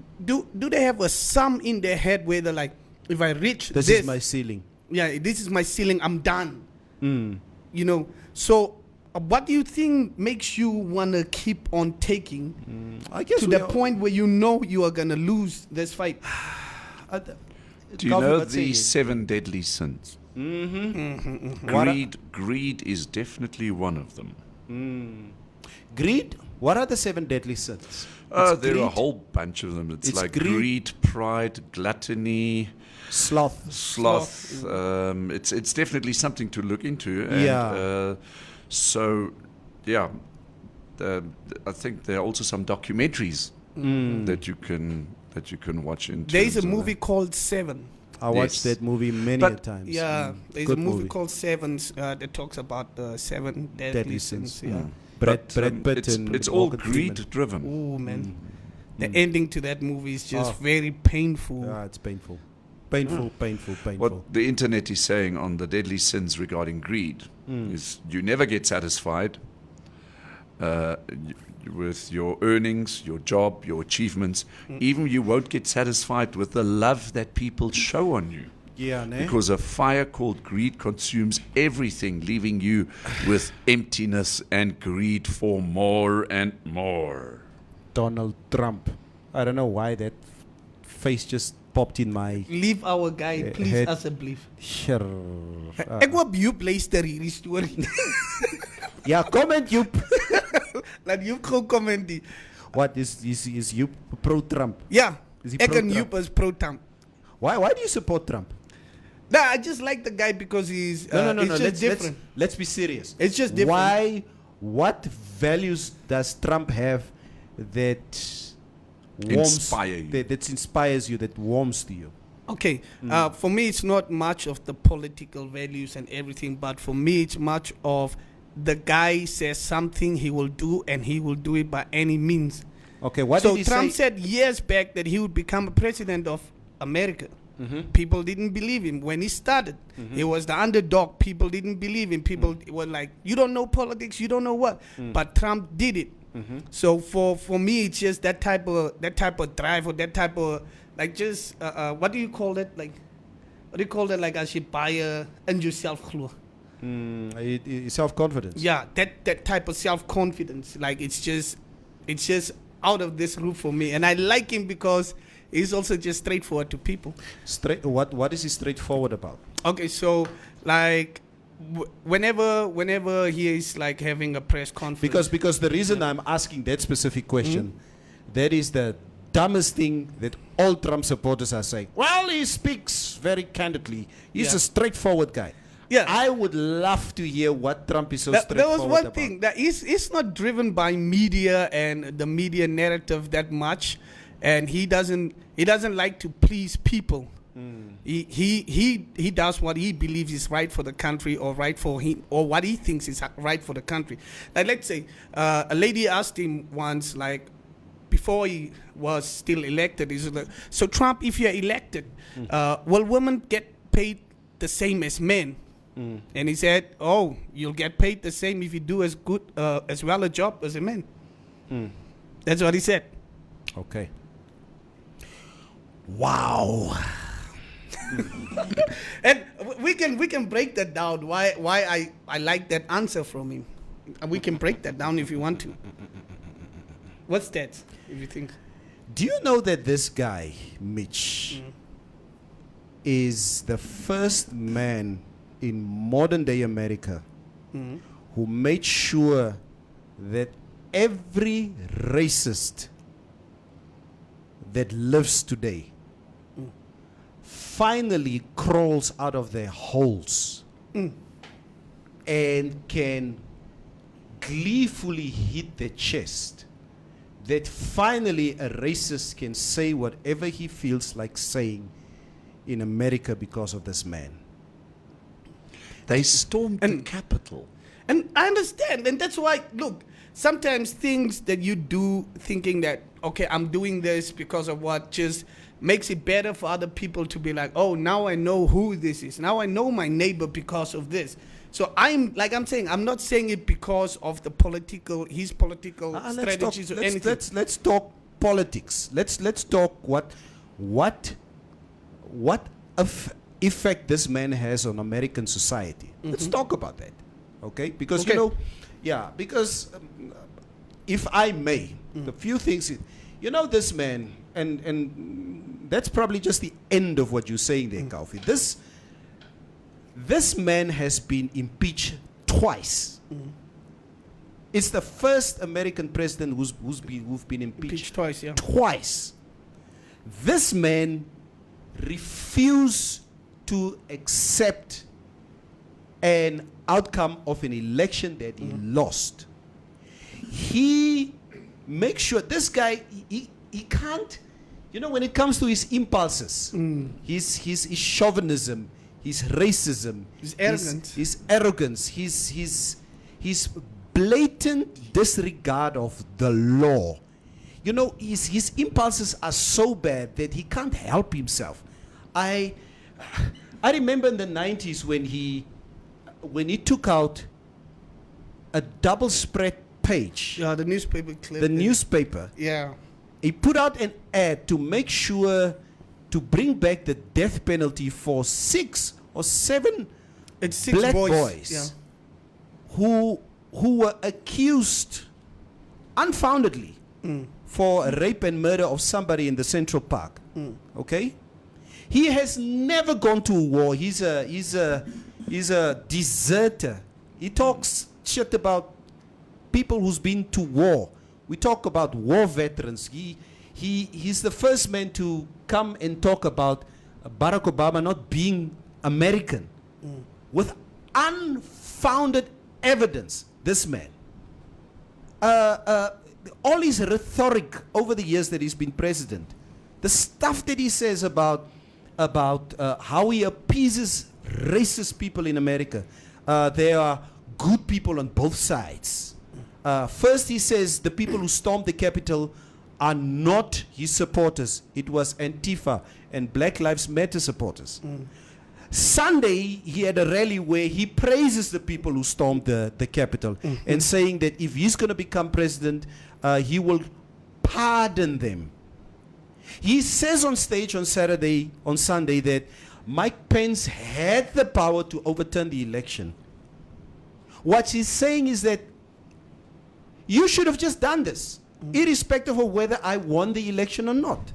they have a sum in their head where they're like, if I reach This is my ceiling. yeah, this is my ceiling, I'm done. You know, so what do you think makes you want to keep on taking I guess to the point where you know you are going to lose this fight? Do you know the 7 deadly sins? Greed is definitely one of them. Greed? What are the 7 deadly sins? There are a greed, whole bunch of them. It's like greed, pride, gluttony, sloth. It's definitely something to look into. And, I think there are also some documentaries that you can watch into. There's a movie called Seven. I watched Yes. that movie many But- a times. Yeah, there's Good a movie called Sevens that talks about the 7 deadly, Deadly sins. Sins. Yeah. Brad Pitt and it's all Morgan Freeman. greed driven. Oh man, Mm. the ending to that movie is just Oh. very painful. Yeah, it's painful. Painful, painful, painful. What the internet is saying on the deadly sins regarding greed is you never get satisfied with your earnings, your job, your achievements. Even you won't get satisfied with the love that people show on you. Yeah, ne? Because a fire called greed consumes everything, leaving you with emptiness and greed for more and more. Donald Trump. I don't know why that face just popped in my Leave our guy, please, head. asseblief. Sure. Ek wou Joep luister hierdie storie. Yeah, comment you. Laat Joep gou comment die. What is you pro Trump? Ja, Is he ek en pro-Trump? Joep is pro-Trump. Why do you support Trump? Nah, I just like the guy because he's No. it's just Let's different. let's be serious. It's just different. Why? What values does Trump have that warms, Inspire you. that inspires you, that warms to you? Okay, for me, it's not much of the political values and everything, but for me, it's much of the guy says something he will do, and he will do it by any means. Okay, what So did he Trump say? said years back that he would become a president of America. People didn't believe him when he started. He was the underdog. People didn't believe him. People were like, "You don't know politics. You don't know what." But Trump did it. So for me, it's just that type of drive, or that type of like just what do you call it? Like what do you call it? Like as you buy and yourself. Self-confidence. Yeah, that type of self-confidence. Like it's just out of this roof for me, and I like him because he's also just straightforward to people. What is he straightforward about? Okay, so like whenever he is like having a press conference, Because the reason I'm asking that specific question, that is the dumbest thing that all Trump supporters are saying. Well, he speaks very candidly. He's Yeah. a straightforward guy. Yeah. I would love to hear what Trump is so there straightforward was one about. thing that is not driven by media and the media narrative that much, and he doesn't like to please people. He does what he believes is right for the country, or right for him, or what he thinks is right for the country. Like let's say a lady asked him once, like before he was still elected, he's like, "So Trump, if you're elected, will women get paid the same as men?" And he said, "Oh, you'll get paid the same if you do as good as well a job as a man." That's what he said. Okay. Wow. And we can break that down. Why I like that answer from him. And we can break that down if you want to. What's that? If you think. Do you know that this guy, Mitch, is the first man in modern day America who made sure that every racist that lives today finally crawls out of their holes and can gleefully hit their chest, that finally a racist can say whatever he feels like saying in America because of this man. They stormed the Capitol. And I understand, and that's why, look, sometimes things that you do thinking that, okay, I'm doing this because of what, just makes it better for other people to be like, oh, now I know who this is. Now I know my neighbor because of this. So I'm saying, I'm not saying it because of his political strategies or anything. Let's talk politics. Let's talk what effect this man has on American society. Let's talk about that, okay? Because because if I may, the few things, this man, and that's probably just the end of what you're saying there, Kaufi. This man has been impeached twice. It's the first American president who've been impeached twice, yeah. Twice. This man refused to accept an outcome of an election that he lost. He makes sure this guy, he can't, You know, when it comes to his impulses, his chauvinism, his racism, His arrogance. his arrogance, his blatant disregard of the law. You know, his impulses are so bad that he can't help himself. I remember in the 90s when he took out a double spread page. Yeah, the newspaper clip. The newspaper. Yeah. He put out an ad to make sure to bring back the death penalty for 6 or 7 It's 6 black boys. boys Yeah. who were accused unfoundedly for rape and murder of somebody in the Central Park. Okay? He has never gone to war. He's a deserter. He talks shit about people who's been to war. We talk about war veterans. He's the first man to come and talk about Barack Obama not being American with unfounded evidence. This man, all his rhetoric over the years that he's been president, the stuff that he says about how he appeases racist people in America. There are good people on both sides. First, he says the people who stormed the Capitol are not his supporters. It was Antifa and Black Lives Matter supporters. Sunday, he had a rally where he praises the people who stormed the Capitol and saying that if he's going to become president, he will pardon them. He says on stage on Sunday that Mike Pence had the power to overturn the election. What he's saying is that you should have just done this, irrespective of whether I won the election or not.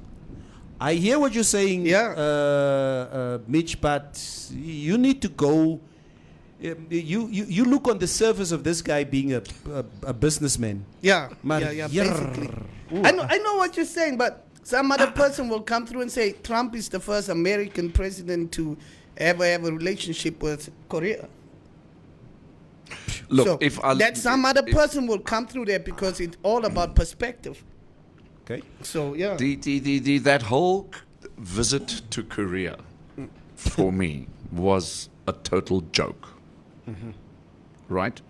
I hear what you're saying, Mitch, but you need to go. You look on the surface of this guy being a businessman. Yeah, Man, yeah, yeah. basically. I know what you're saying, but some other person will come through and say Trump is the first American president to ever have a relationship with Korea. Look, So if I that some other person will come through there because it's all about perspective. Okay. So yeah. that whole visit to Korea for me was a total joke. Right?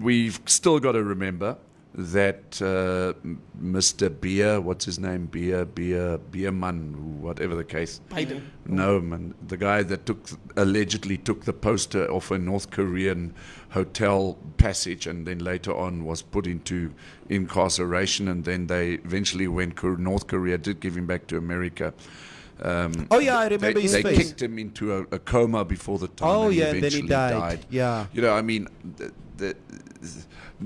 We've still got to remember that Mr. Beer, what's his name? Beerman, whatever the case. Biden. No, man. The guy that allegedly took the poster off a North Korean hotel passage and then later on was put into incarceration, and then they eventually, when North Korea did give him back to America, Oh yeah, I remember his they face. kicked him into a coma before the time. Oh and yeah, and then he eventually died. Yeah. You know, I mean, the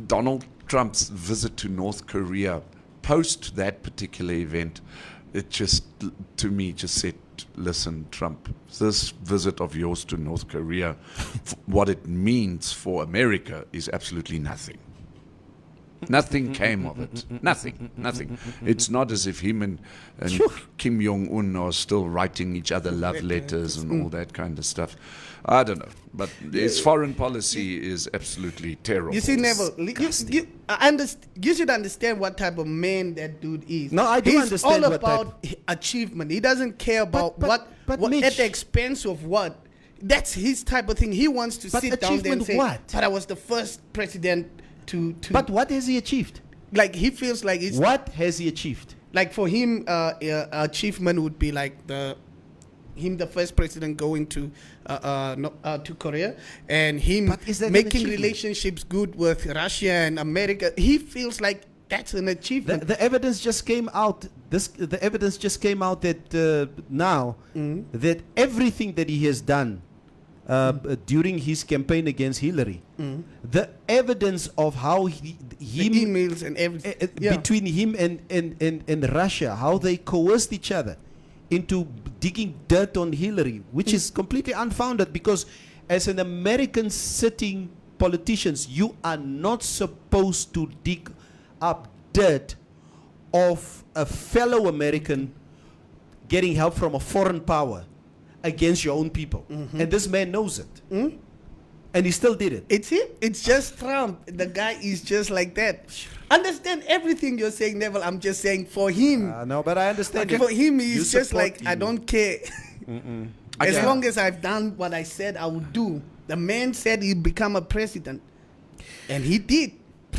Donald Trump's visit to North Korea post that particular event, it just, to me, just said, listen, Trump, this visit of yours to North Korea, what it means for America is absolutely nothing. Nothing came of it. Nothing. It's not as if him and Kim Jong-un are still writing each other love letters and all that kind of stuff. I don't know. But his foreign policy is absolutely terrible. You see, Neville, you should understand what type of man that dude is. No, I do He's understand all what about achievement. He doesn't care about but what Mitch, at the expense of what. That's his type of thing. He wants to But sit down there and achievement say, what? but I was the first president to But what has he achieved? like he feels like it's What has he achieved? like for him achievement would be like the first president going to Korea and him But is that an making achievement? relationships good with Russia and America. He feels like that's an achievement. The evidence just came out. The evidence just came out that now that everything that he has done during his campaign against Hillary, the evidence of how the emails and everything between him and Russia, how they coerced each other into digging dirt on Hillary, which is completely unfounded, because as an American sitting politicians, you are not supposed to dig up dirt of a fellow American getting help from a foreign power against your own people. And this man knows it. And he still did it. It's him. It's just Trump. The guy is just like that. Understand everything you're saying, Neville. I'm just saying for him. No, but I understand. For him, You he's just support like, I him. don't care. As Yeah. long as I've done what I said I would do. The man said he'd become a president. And he did.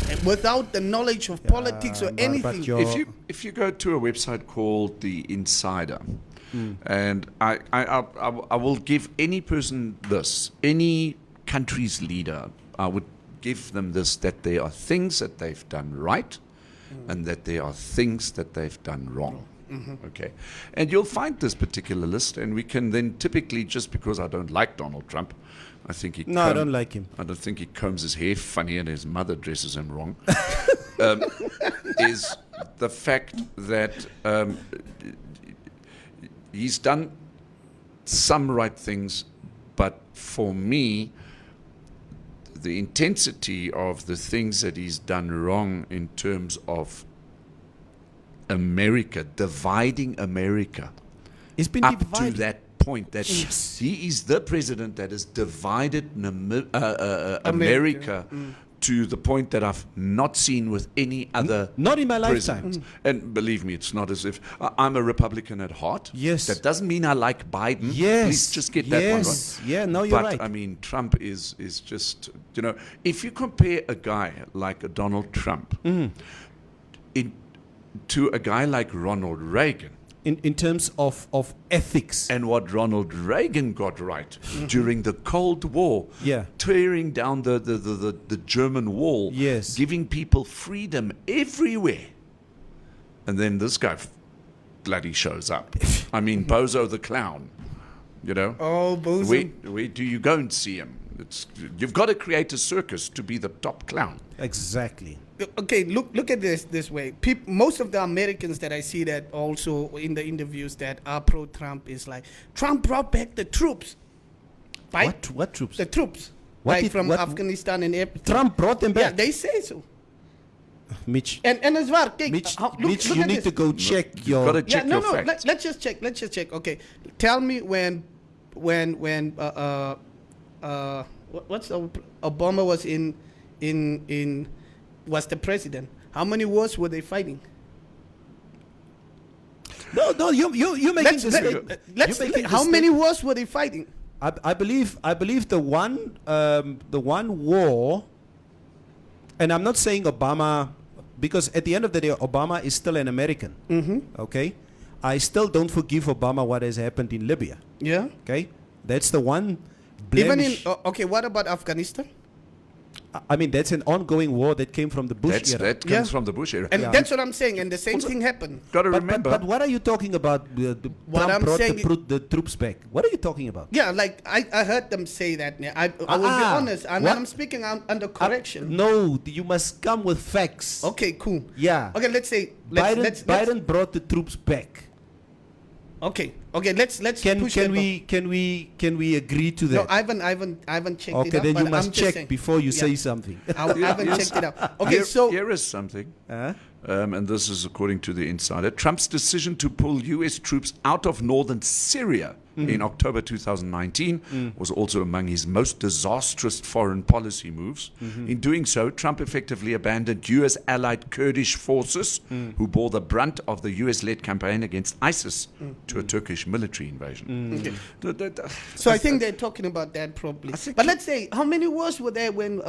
And without the knowledge of politics or but anything. you're- If you go to a website called The Insider, and I will give any person this, any country's leader, I would give them this, that there are things that they've done right and that there are things that they've done wrong. Okay. And you'll find this particular list, and we can then typically, just because I don't like Donald Trump, I think he No, I don't like him. I don't think he combs his hair funny and his mother dresses him wrong. Is the fact that he's done some right things, but for me, the intensity of the things that he's done wrong in terms of America, dividing America, He's been up divided. to that point that he is the president that has divided America to the point that I've not seen with any other Not in my president. lifetime. And believe me, it's not as if I'm a Republican at heart. Yes. That doesn't mean I like Biden. Yes. Please just get that one right. Yes. Yeah, no, you're But right. I mean, Trump is just, if you compare a guy like a Donald Trump to a guy like Ronald Reagan, in terms of ethics. and what Ronald Reagan got right during the Cold War, Yeah. tearing down the German wall, Yes. giving people freedom everywhere. And then this guy bloody shows up. I mean, Bozo the Clown, Oh, bosom. Where do you go and see him? You've got to create a circus to be the top clown. Exactly. Okay, look at this way. Most of the Americans that I see that also in the interviews that are pro-Trump is like, Trump brought back the troops. Right? What troops? The troops. What Like did- from what- Afghanistan and everything. Trump brought them Yeah, back. they say so. Mitch, And as well, okay, Mitch, look you at need this. to go check You've your. got to check Yeah, your no. facts. Let's just check. Let's just check. Okay, tell me when Obama was was the president. How many wars were they fighting? No, you're making this. Let's you're making how this many thing- wars were they fighting? I believe the one war, and I'm not saying Obama, because at the end of the day, Obama is still an American. Okay, I still don't forgive Obama what has happened in Libya. Yeah. Okay, that's the one. Even in blemish. okay, what about Afghanistan? I mean, that's an ongoing war that came from the Bush era. That comes Yeah. from the Bush era. And Yeah. that's what I'm saying. And the same thing happened. Got to But, remember. but what are you talking about? What Trump I'm brought saying the troops back. What are you talking about? Yeah, like I heard them say that. Yeah. I will be honest. I'm speaking under correction. No, you must come with facts. Okay, cool. Yeah. Okay, let's say Biden brought the troops back. Okay, let's Can push that we agree to No, that? I haven't checked it Okay, out. then you but must I'm just check saying. before you Yeah. say something. I haven't checked it out. Okay, here, so here is something. Huh? And this is according to the Insider. Trump's decision to pull U.S. troops out of northern Syria in October 2019 was also among his most disastrous foreign policy moves. In doing so, Trump effectively abandoned U.S. allied Kurdish forces who bore the brunt of the U.S.-led campaign against ISIS to a Turkish military invasion. Okay. So I think they're talking about that probably. But let's say, how many wars were there when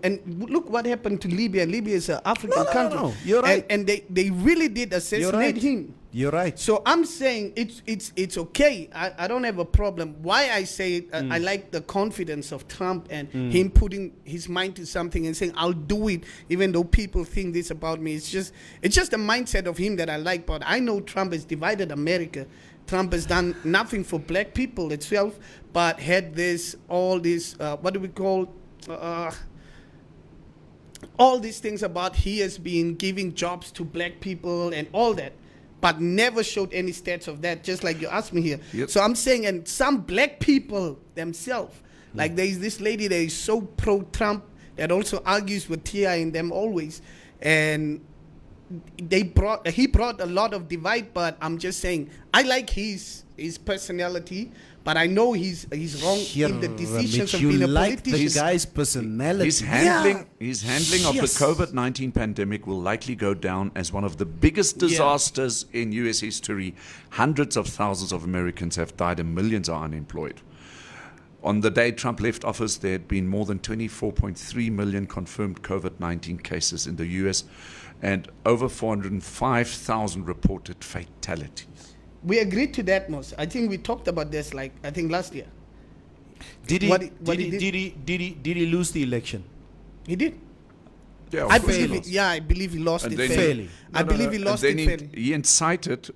and look what happened to Libya. Libya is an African country. No. You're right. And they really did assassinate him. You're right. So I'm saying it's okay. I don't have a problem. Why I say it, I like the confidence of Trump and him putting his mind to something and saying I'll do it even though people think this about me. It's just the mindset of him that I like. But I know Trump has divided America. Trump has done nothing for black people itself, but had all this what do we call all these things about he has been giving jobs to black people and all that, but never showed any stats of that, just like you asked me here. Yep. So I'm saying, and some black people themselves, like there is this lady that is so pro-Trump that also argues with Tia and them always, and he brought a lot of divide, but I'm just saying, I like his personality, But I know he's wrong in the decisions of being a like the politician. guy's personality. His handling of the Yes. COVID-19 pandemic will likely go down as one of the biggest disasters in U.S. history. Hundreds of thousands of Americans have died and millions are unemployed. On the day Trump left office, there had been more than 24.3 million confirmed COVID-19 cases in the U.S. and over 405,000 reported fatalities. We agreed to that, Mos. I think we talked about this, like, I think last year. Did he, What did, he he, did- did he lose the election? He did. Yeah, I of course he believe, lost. I believe he lost And it then fairly. I believe he lost and it then fairly. he incited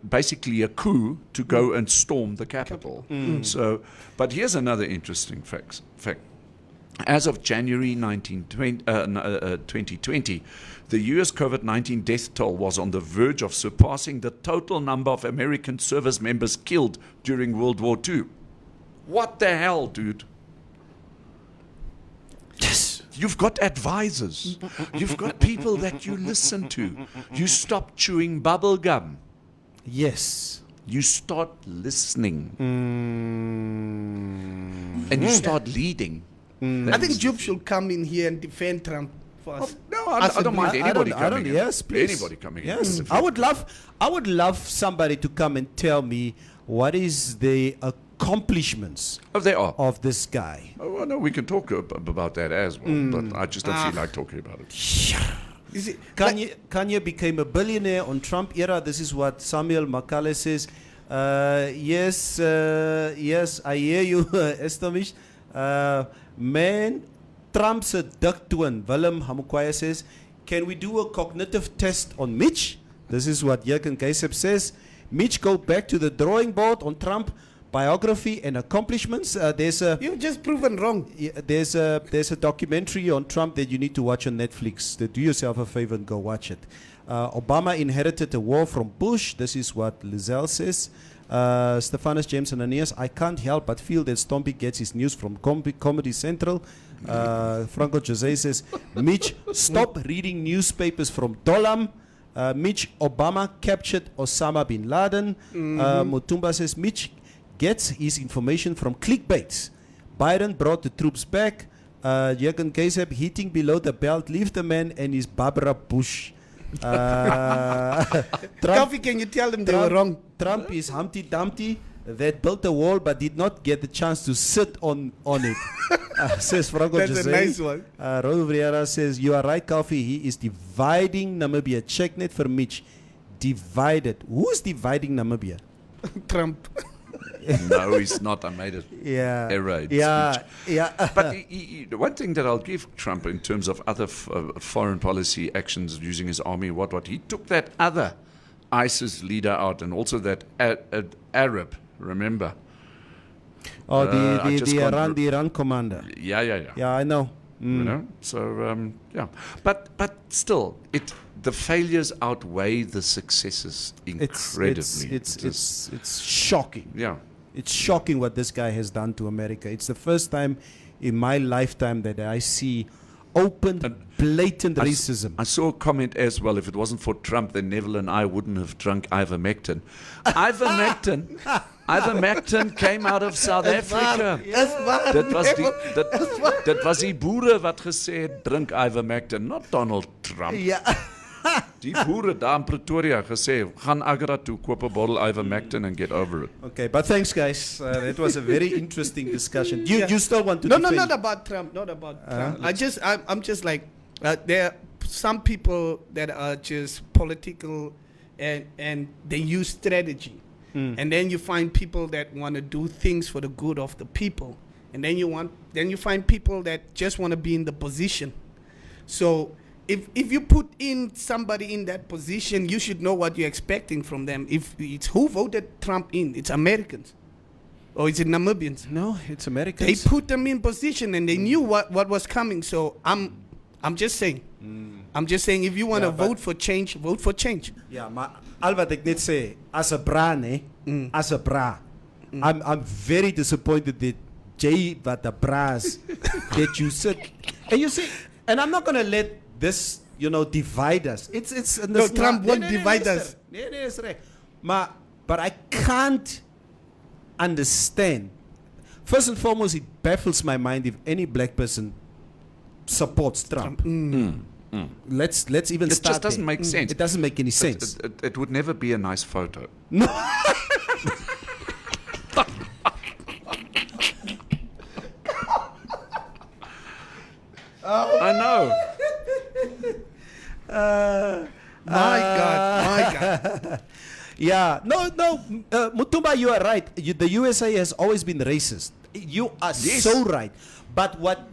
basically a coup to go and storm the Capitol. So, but here's another interesting fact. As of January 2020, the U.S. COVID-19 death toll was on the verge of surpassing the total number of American service members killed during World War II. What the hell, dude? Yes. You've got advisors. You've got people that you listen to. You stop chewing bubble gum. Yes. You start listening. And you start leading. I think Job should come in here and defend Trump for us. No, I don't mind anybody coming in. Yes, please. Anybody coming in. Yes, I would love somebody to come and tell me what is the accomplishments Oh, they are. of this guy. Oh, well, no, we can talk about that as well, but I just don't feel like talking about it. Is it, Kanye became a billionaire on Trump era. This is what Samuel Makale says. Yes, I hear you, Estamish. Man, Trump's a duck twin. Willem Hamukwaya says, can we do a cognitive test on Mitch? This is what Jürgen Geisep says. Mitch, go back to the drawing board on Trump biography and accomplishments. you've just proven wrong. There's a documentary on Trump that you need to watch on Netflix. Do yourself a favor and go watch it. Obama inherited a war from Bush. This is what Lizelle says. Stephanus James Ananias, I can't help but feel that Stompy gets his news from Comedy Central. Franco Jose says, Mitch, stop reading newspapers from Dolam. Mitch, Obama captured Osama bin Laden. Mutumba says, Mitch gets his information from clickbait. Biden brought the troops back. Jürgen Geisep, hitting below the belt, leave the man and his Barbara Bush. Coffee, can you tell them they were wrong? Trump is Humpty Dumpty that built a wall but did not get the chance to sit on it. Says Franco That's Jose. a nice one. Rolo Vieira says, you are right, Coffee. He is dividing Namibia. Check net for Mitch. Divided. Who's dividing Namibia? Trump. No, he's not. I made it. Yeah. Error in Yeah. speech. Yeah. But the one thing that I'll give Trump in terms of other foreign policy actions using his army, what, he took that other ISIS leader out and also that Arab, remember? Oh, I just can't the Iran commander. Yeah. Yeah, I know. You know, so yeah, but still, the failures outweigh the successes incredibly. It's shocking. Yeah. It's shocking what this guy has done to America. It's the first time in my lifetime that I see open, blatant racism. I saw a comment as well. If it wasn't for Trump, then Neville and I wouldn't have drunk ivermectin. Ivermectin came out of South Africa. Dit was die boere wat gesê het drink ivermectin, not Donald Trump. Yeah. Die boere daar in Pretoria gesê, gaan Agra toe, koop 'n bottle ivermectin and get over it. Okay, but thanks, guys. That was a very interesting discussion. You still want to No, defend? not about Trump. Not about Trump. I'm just like, there are some people that are just political and they use strategy. And then you find people that want to do things for the good of the people. And then you find people that just want to be in the position. So if you put in somebody in that position, you should know what you're expecting from them. If it's who voted Trump in, it's Americans. Or is it Namibians? No, it's Americans. They put them in position and they knew what was coming. So I'm just saying. I'm just saying, if you want to vote for change, vote for change. Yeah, maar al wat ek net sê, as 'n bra, as 'n bra. I'm very disappointed that Jay wat 'n bra's that you said. And you see, and I'm not going to let this, divide us. It's No, Trump won't divide us. Nee, is reg. But I can't understand. First and foremost, it baffles my mind if any black person supports Trump. Let's even It start just doesn't there. make sense. It doesn't make any sense. It would never be a nice photo. I know. My God. Yeah, no, Mutumba, you are right. The USA has always been racist. You are Yes. so right. But what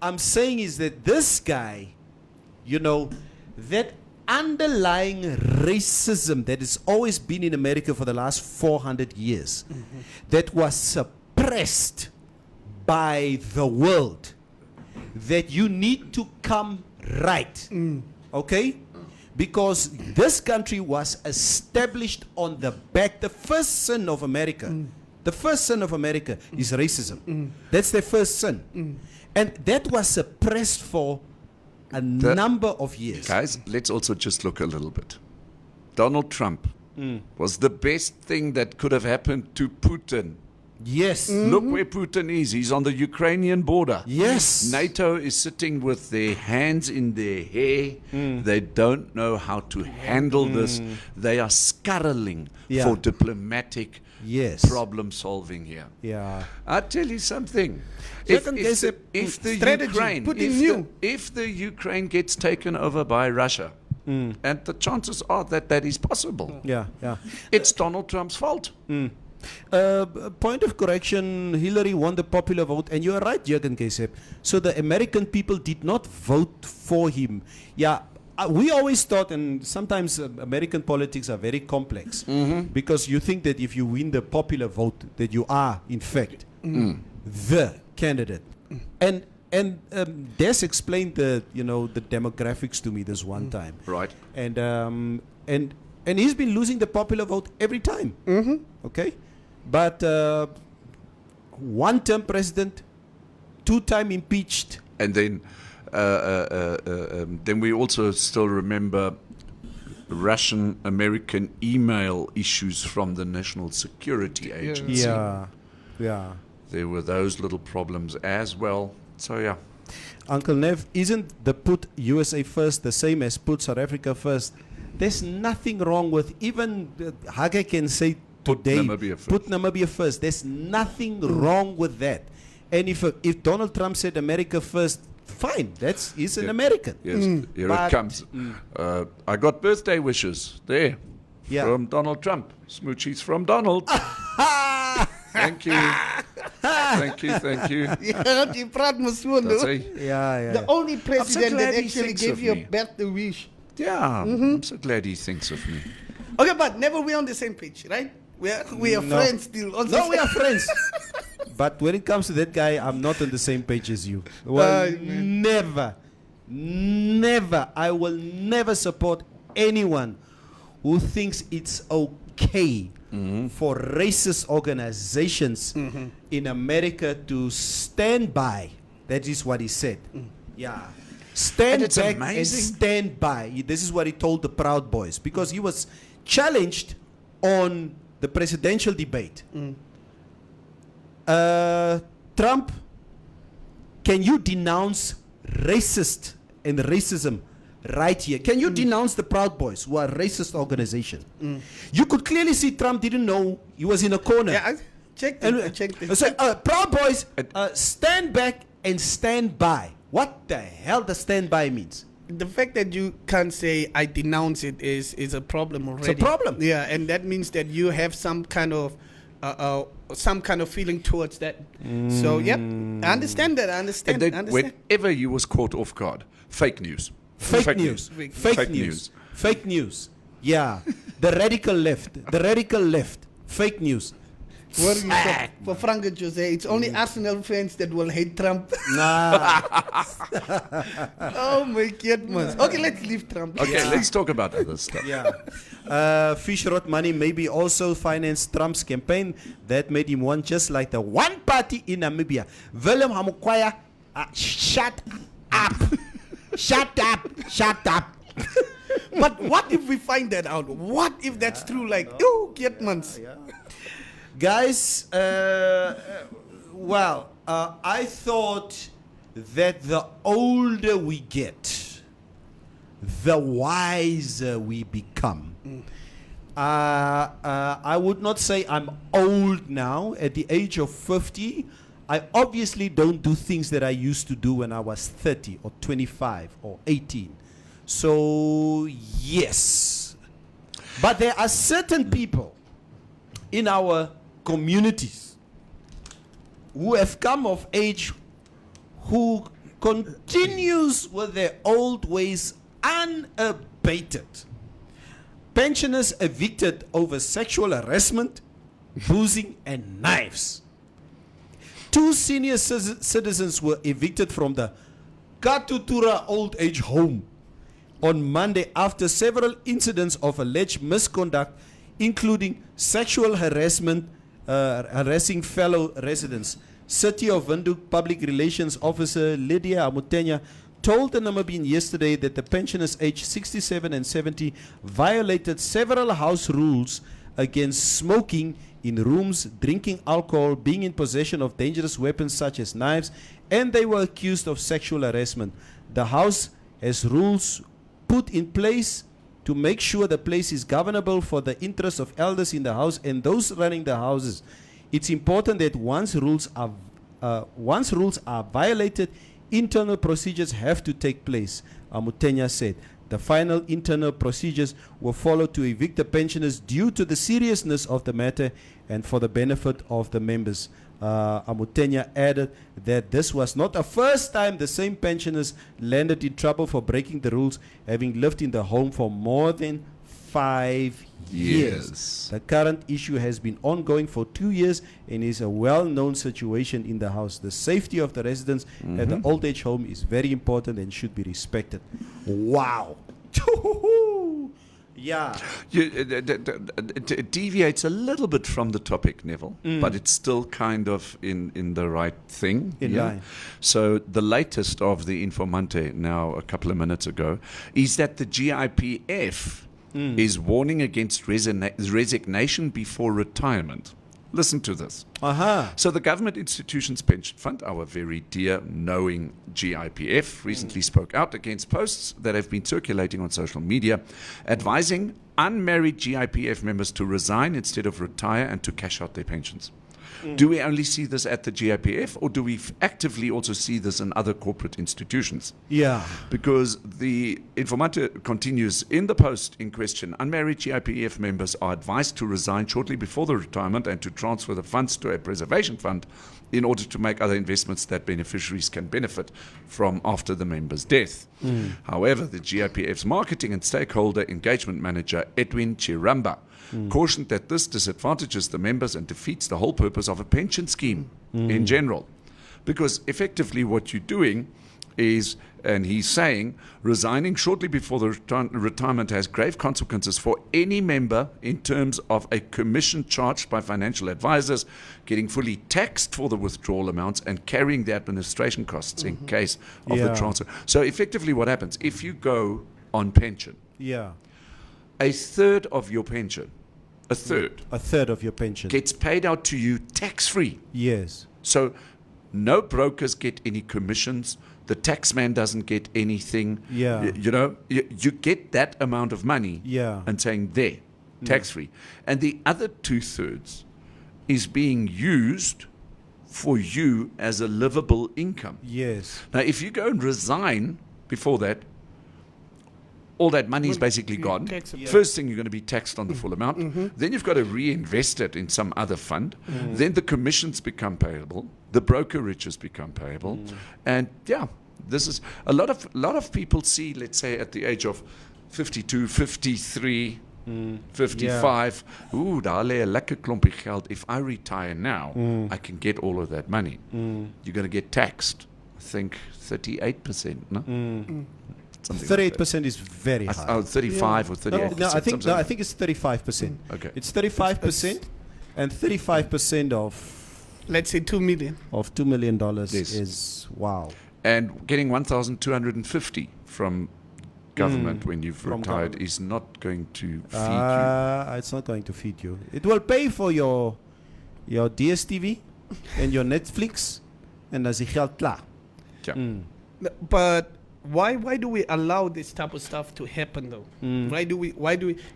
I'm saying is that this guy, that underlying racism that has always been in America for the last 400 years, that was suppressed by the world, that you need to come right. Okay? Because this country was established on the back, the first sin of America. The first sin of America is racism. That's the first sin. And that was suppressed for a number of years. Guys, let's also just look a little bit. Donald Trump was the best thing that could have happened to Putin. Yes. Look where Putin is. He's on the Ukrainian border. Yes. NATO is sitting with their hands in their hair. They don't know how to handle this. They are scurrying for diplomatic problem solving here. Yeah. I'll tell you something. Second If case, the strategy, Ukraine, Putin knew. if the Ukraine gets taken over by Russia, and the chances are that is possible, Yeah. it's Donald Trump's fault. Point of correction, Hillary won the popular vote, and you are right, Jürgen Kesep. So the American people did not vote for him. Yeah, we always thought, and sometimes American politics are very complex, because you think that if you win the popular vote, that you are, in fact, the candidate. And Des explained the demographics to me this one time. Right. And he's been losing the popular vote every time. Okay? But one-term president, two-time impeached. And then we also still remember Russian-American email issues from the National Security Agency. Yeah. There were those little problems as well. So, yeah. Uncle Nev, isn't the put USA first the same as put South Africa first? There's nothing wrong with, even Hage can say today, put Namibia first. There's nothing wrong with that. And if Donald Trump said America first, fine, he's an American. Yes, here it comes. I got birthday wishes there from Donald Trump. Smoochies from Donald. Thank you. Thank you. Yeah, you praat me so, no? Yeah. The only president glad that he actually thinks gave of you a me. birthday wish. Yeah, I'm so glad he thinks of me. Okay, but never we're on the same page, right? We are friends still. No, we are friends. But when it comes to that guy, I'm not on the same page as you. Well, never. I will never support anyone who thinks it's okay for racist organizations in America to stand by. That is what he said. Yeah. Stand back and stand by. This is what he told the Proud Boys, because he was challenged on the presidential debate. Trump, can you denounce racist and racism right here? Can you denounce the Proud Boys, who are a racist organization? You could clearly see Trump didn't know. He was in a corner. Yeah, I checked it. So, Proud Boys, stand back and stand by. What the hell does stand by means? The fact that you can't say I denounce it is a problem already. It's a problem. Yeah, and that means that you have some kind of feeling towards that. So yeah, I understand that. I understand. And then whenever you was caught off guard, fake news. Fake news. Yeah, the radical left. Fake news. For Frank Jose, it's only Arsenal fans that will hate Trump. Nah. Oh my goodness. Okay, let's leave Trump. Okay, let's talk about other stuff. Yeah. Fish rot money maybe also financed Trump's campaign. That made him want just like the one party in Namibia. Willem Hamukwaya, shut up. Shut up. But what if we find that out? What if that's true? Like, oh, Kietmans. Guys, I thought that the older we get, the wiser we become. I would not say I'm old now. At the age of 50, I obviously don't do things that I used to do when I was 30 or 25 or 18. So, yes. But there are certain people in our communities who have come of age who continues with their old ways unabated. Pensioners evicted over sexual harassment, boozing, and knives. 2 senior citizens were evicted from the Katutura Old Age Home on Monday after several incidents of alleged misconduct, including sexual harassment, harassing fellow residents. City of Windhoek Public Relations Officer Lydia Amutenya told the Namibian yesterday that the pensioners aged 67 and 70 violated several house rules against smoking in rooms, drinking alcohol, being in possession of dangerous weapons such as knives, and they were accused of sexual harassment. The house has rules put in place to make sure the place is governable for the interests of elders in the house and those running the houses. It's important that once rules are violated, internal procedures have to take place, Amutenya said. The final internal procedures were followed to evict the pensioners due to the seriousness of the matter and for the benefit of the members. Amutenya added that this was not the first time the same pensioners landed in trouble for breaking the rules, having lived in the home for more than 5 years. The current issue has been ongoing for 2 years and is a well-known situation in the house. The safety of the residents at the old age home is very important and should be respected. Wow. Yeah. It deviates a little bit from the topic, Neville, but it's still kind of in the right thing. In line. So the latest of the Informante now a couple of minutes ago is that the GIPF is warning against resignation before retirement. Listen to this. So the Government Institutions Pension Fund, our very dear, knowing GIPF, recently spoke out against posts that have been circulating on social media, advising unmarried GIPF members to resign instead of retire and to cash out their pensions. Do we only see this at the GIPF, or do we actively also see this in other corporate institutions? Yeah. Because the Informante continues, in the post in question, unmarried GIPF members are advised to resign shortly before the retirement and to transfer the funds to a preservation fund in order to make other investments that beneficiaries can benefit from after the member's death. However, the GIPF's marketing and stakeholder engagement manager, Edwin Chiramba, cautioned that this disadvantages the members and defeats the whole purpose of a pension scheme in general. Because effectively what you're doing is, and he's saying, resigning shortly before the retirement has grave consequences for any member in terms of a commission charged by financial advisors, getting fully taxed for the withdrawal amounts, and carrying the administration costs in case of the transfer. So effectively what happens, if you go on pension, a third of your pension, a third of your pension gets paid out to you tax-free. Yes. So no brokers get any commissions. The taxman doesn't get anything. Yeah. You get that amount of money and saying there, tax-free. And the other 2/3 is being used for you as a livable income. Yes. Now, if you go and resign before that, all that money is basically gone. First thing, you're going to be taxed on the full amount. Then you've got to reinvest it in some other fund. Then the commissions become payable. The brokerages become payable. And this is a lot of people see, let's say at the age of 52, 53, 55. Ooh, daar lê 'n lekker klompie geld. If I retire now, I can get all of that money. You're going to get taxed, I think 38%, no? 38% is very high. 35 or 38%. No, I think it's 35%. Okay. It's 35%, and 35% of, let's say, 2 million. Of $2 million Yes. is wow. And getting 1,250 from government when you've From retired government. is not going to feed you. It's not going to feed you. It will pay for your jou DStv en jou Netflix en dan is die geld klaar. Ja. But why do we allow this type of stuff to happen though? Why do we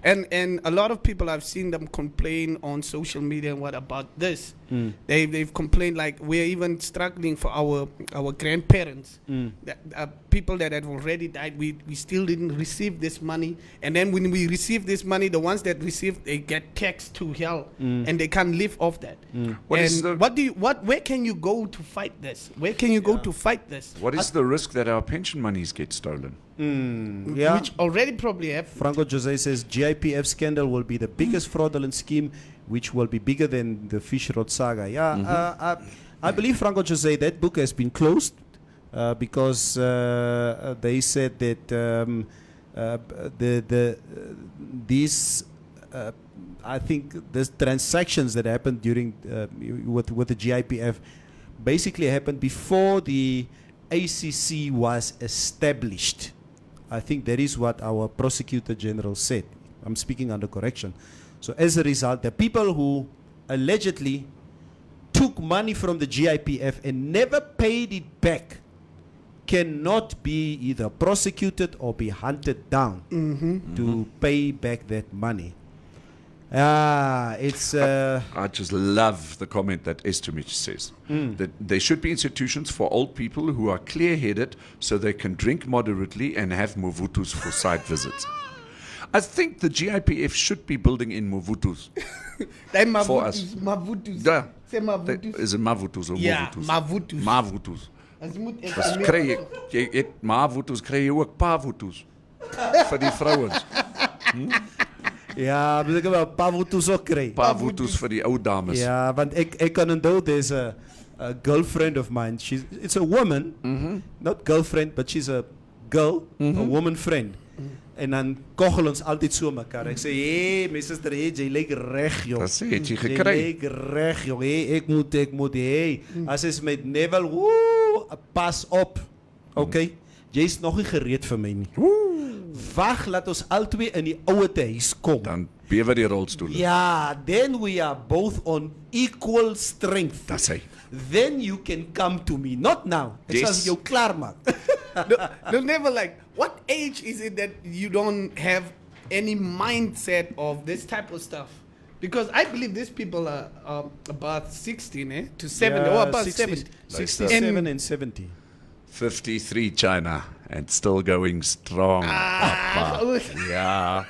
and a lot of people, I've seen them complain on social media and what about this. They've complained like we're even struggling for our grandparents, people that have already died. We still didn't receive this money, and then when we receive this money, the ones that receive, they get taxed to hell, and they can't live off that. Where can you go to fight this? Where can you go to fight this? What is the risk that our pension monies get stolen? Yeah. Which already probably have. Franco Jose says GIPF scandal will be the biggest fraudulent scheme, which will be bigger than the Fishrod saga. Yeah, I believe, Franco Jose, that book has been closed because they said that I think the transactions that happened during with the GIPF basically happened before the ACC was established. I think that is what our prosecutor general said. I'm speaking under correction. So as a result, the people who allegedly took money from the GIPF and never paid it back cannot be either prosecuted or be hunted down to pay back that money. It's. I just love the comment that Estimich says that there should be institutions for old people who are clear-headed so they can drink moderately and have Movutus for site visits. I think the GIPF should be building in Movutus. For us. Mavutus. Yeah. Say Mavutus. Is it Mavutus or Ja, Movutus? Mavutus. Mavutus. As moet ek Dus kry jy het Mavutus, kry jy ook Pavutus vir die vrouens. Ja, moet ek wel Pavutus ook kry. Pavutus vir die ou dames. Ja, want ek kan onthou there's a girlfriend of mine. It's a woman, not girlfriend, but she's a girl, a woman friend. En dan koggel ons altyd so mekaar. Ek sê, "Hey, my suster, hey, jy lyk reg, joh." Dat sê het jy gekry. Jy lyk reg, joh. Hey, ek moet, hey. As is met Neville, woe, pas op. Okay? Jy's nog nie gereed vir my nie. Wag, laat ons albei in die ouete huis kom. Dan bewe die rolstoele. Ja, then we are both on equal strength. Dat sê. Then you can come to me, not now. Ek Yes. sal jou klaar maak. No, never like, what age is it that you don't have any mindset of this type of stuff? Because I believe these people are about 16 to 70, or about 70. 67 and 70. 53 China and still going strong. Ja.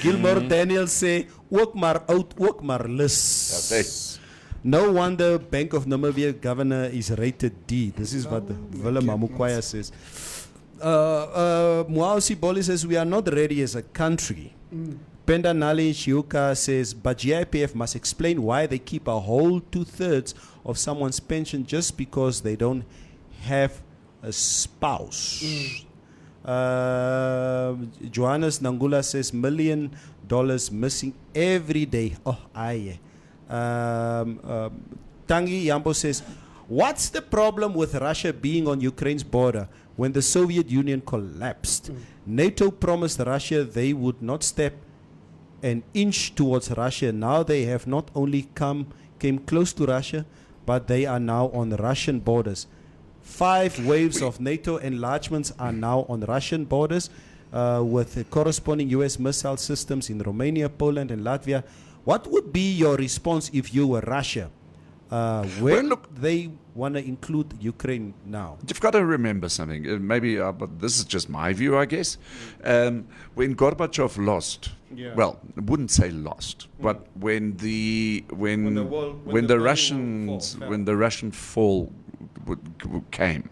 Gilmore Daniel sê, ook maar oud, ook maar lus. Dat sê. No wonder Bank of Namibia governor is rated D. This is what Willem Amukwaya says. Mwao Siboli says, we are not ready as a country. Penda Nali Shiuka says, but GIPF must explain why they keep a whole 2/3 of someone's pension just because they don't have a spouse. Johannes Nangula says, $1 million missing every day. Oh, aye. Tangi Yambo says, what's the problem with Russia being on Ukraine's border when the Soviet Union collapsed? NATO promised Russia they would not step an inch towards Russia. Now they have not only came close to Russia, but they are now on Russian borders. 5 waves of NATO enlargements are now on Russian borders with the corresponding US missile systems in Romania, Poland, and Latvia. What would be your response if you were Russia? Where look, they want to include Ukraine now? You've got to remember something. Maybe, but this is just my view, I guess. When Gorbachev lost, well, I wouldn't say lost, but when the Russian fall came,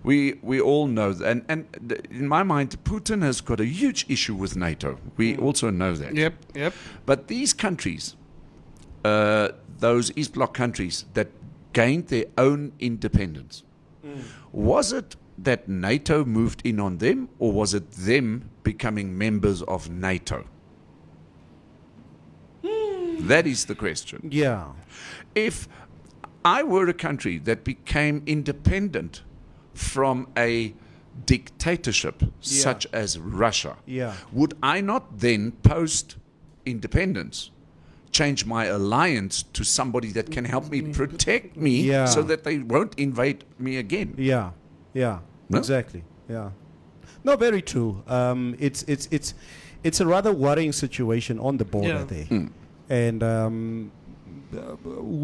we all know that, and in my mind, Putin has got a huge issue with NATO. We also know that. Yep. But these countries, those East Bloc countries that gained their own independence, was it that NATO moved in on them, or was it them becoming members of NATO? That is the question. Yeah. If I were a country that became independent from a dictatorship such as Russia, would I not then, post-independence, change my alliance to somebody that can help me protect me Yeah. so that they won't invade me again. Yeah, yeah, No? exactly. Yeah, no, very true. It's a rather worrying situation on the border Yeah. there, and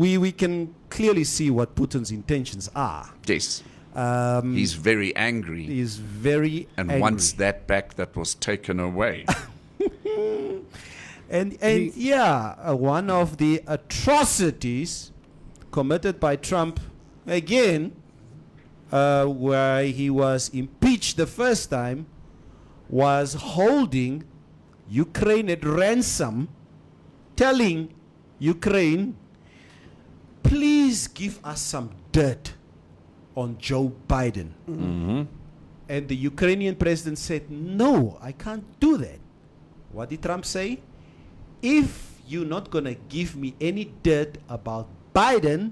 we can clearly see what Putin's intentions are. Yes. Um, He's very angry he's very and angry. wants that back that was taken away. And one of the atrocities committed by Trump again, where he was impeached the first time, was holding Ukraine at ransom, telling Ukraine, please give us some dirt on Joe Biden. And the Ukrainian president said, no, I can't do that. What did Trump say? If you're not going to give me any dirt about Biden,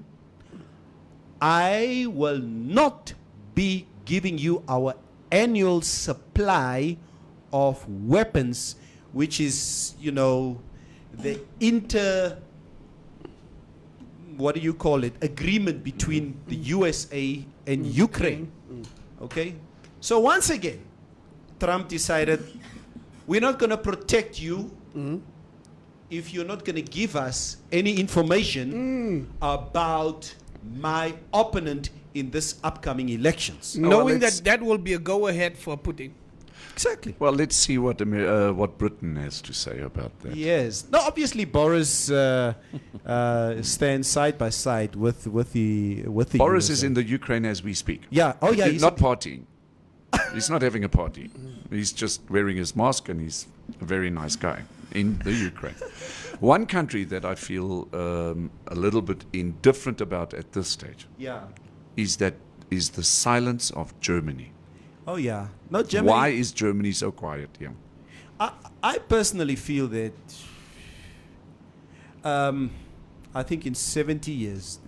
I will not be giving you our annual supply of weapons, which is, the agreement between the USA and Ukraine. Okay? So once again, Trump decided, we're not going to protect you if you're not going to give us any information about my opponent in this upcoming elections. Knowing that will be a go-ahead for Putin. Exactly. Well, let's see what Britain has to say about that. Yes. No, obviously Boris stands side by side with the Boris USA. is in the Ukraine as we speak. Yeah. Oh yeah. He's not partying. He's not having a party. He's just wearing his mask, and he's a very nice guy in the Ukraine. One country that I feel a little bit indifferent about at this stage Yeah. is the silence of Germany. Oh yeah. No, Germany. Why is Germany so quiet? Yeah. I personally feel that I think in 70 years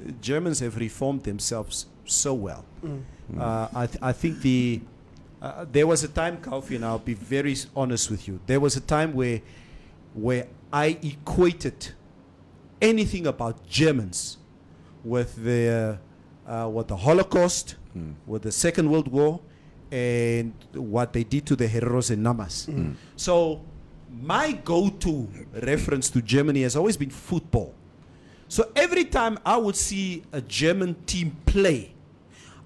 the Germans have reformed themselves so well. I think there was a time, Kaufi, and I'll be very honest with you, there was a time where I equated anything about Germans with the Holocaust, with the Second World War, and what they did to the Herreros and Namas. So my go-to reference to Germany has always been football. So every time I would see a German team play,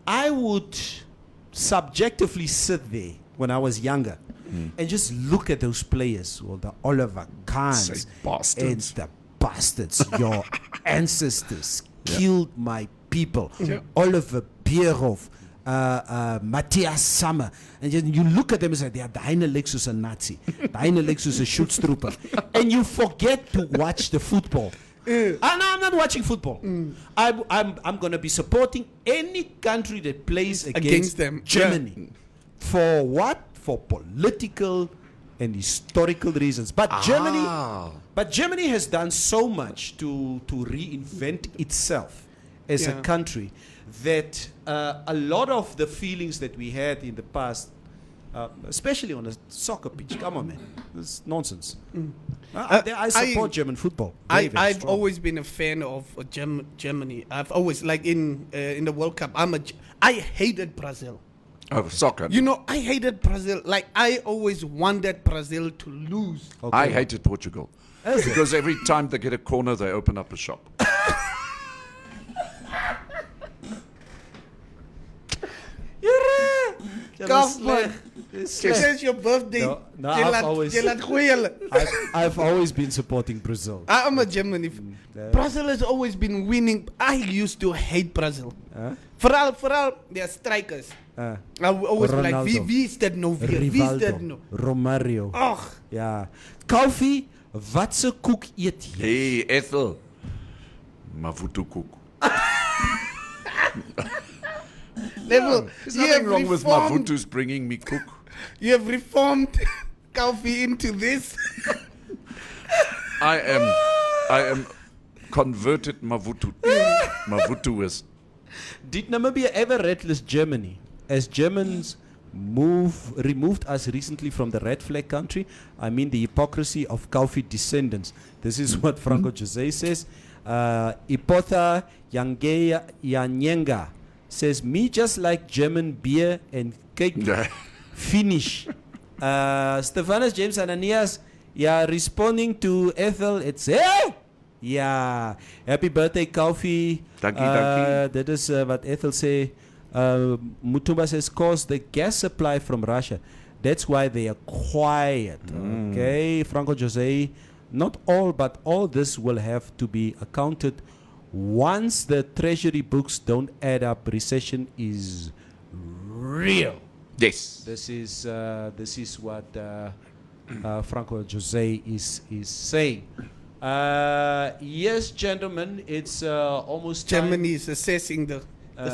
I would subjectively sit there when I was younger and just look at those players. Well, the Oliver Kahns Say bastards. and the bastards, your ancestors killed my people. Oliver Bierhoff, Matthias Sammer, and you look at them and say, they are deine Lexus a Nazi, deine Lexus a Schutztrooper, and you forget to watch the football. And I'm not watching football. I'm going to be supporting any country that plays against them. Germany. For what? For political and historical reasons. But Germany has done so much to reinvent itself as a country that a lot of the feelings that we had in the past, especially on a soccer pitch, come on, man, it's nonsense. I support German football. I've strong. always been a fan of Germany. I've always, like in the World Cup, I hated Brazil. Oh, soccer. I hated Brazil. Like, I always wanted Brazil to lose. Okay. I hated Portugal. Because every time they get a corner, they open up a shop. Since your birthday, No, I've always been supporting Brazil. I'm a Germany. Brazil has always been winning. I used to hate Brazil. Vooral their strikers. I always be like, Ronaldo. wie is dat nou weer? Wie is dat nou? Romario. Ach, Ja. Kaufi, wat se koek eet jy? Hey, Ethel. Mavutu koek. Neville, There's you have nothing wrong with reformed. Mavutu's bringing me koek. You have reformed Kaufi into this. I am converted Mavutu. Mavutuist. Did Namibia ever reckless Germany as Germans removed us recently from the red flag country. I mean the hypocrisy of Kaufi descendants. This is what Franco Jose says. Ipotha Yanyenga says, me just like German beer and cake. Finish. Stephanus James Ananias, responding to Ethel, it's happy birthday Kaufi. Dankie. That is what Ethel say. Mutumba says, cause the gas supply from Russia. That's why they are quiet. Okay, Franco Jose, not all, but all this will have to be accounted once the treasury books don't add up. Recession is real. Yes. This is what Franco Jose is saying. Yes, gentlemen, it's almost time. Germany is assessing the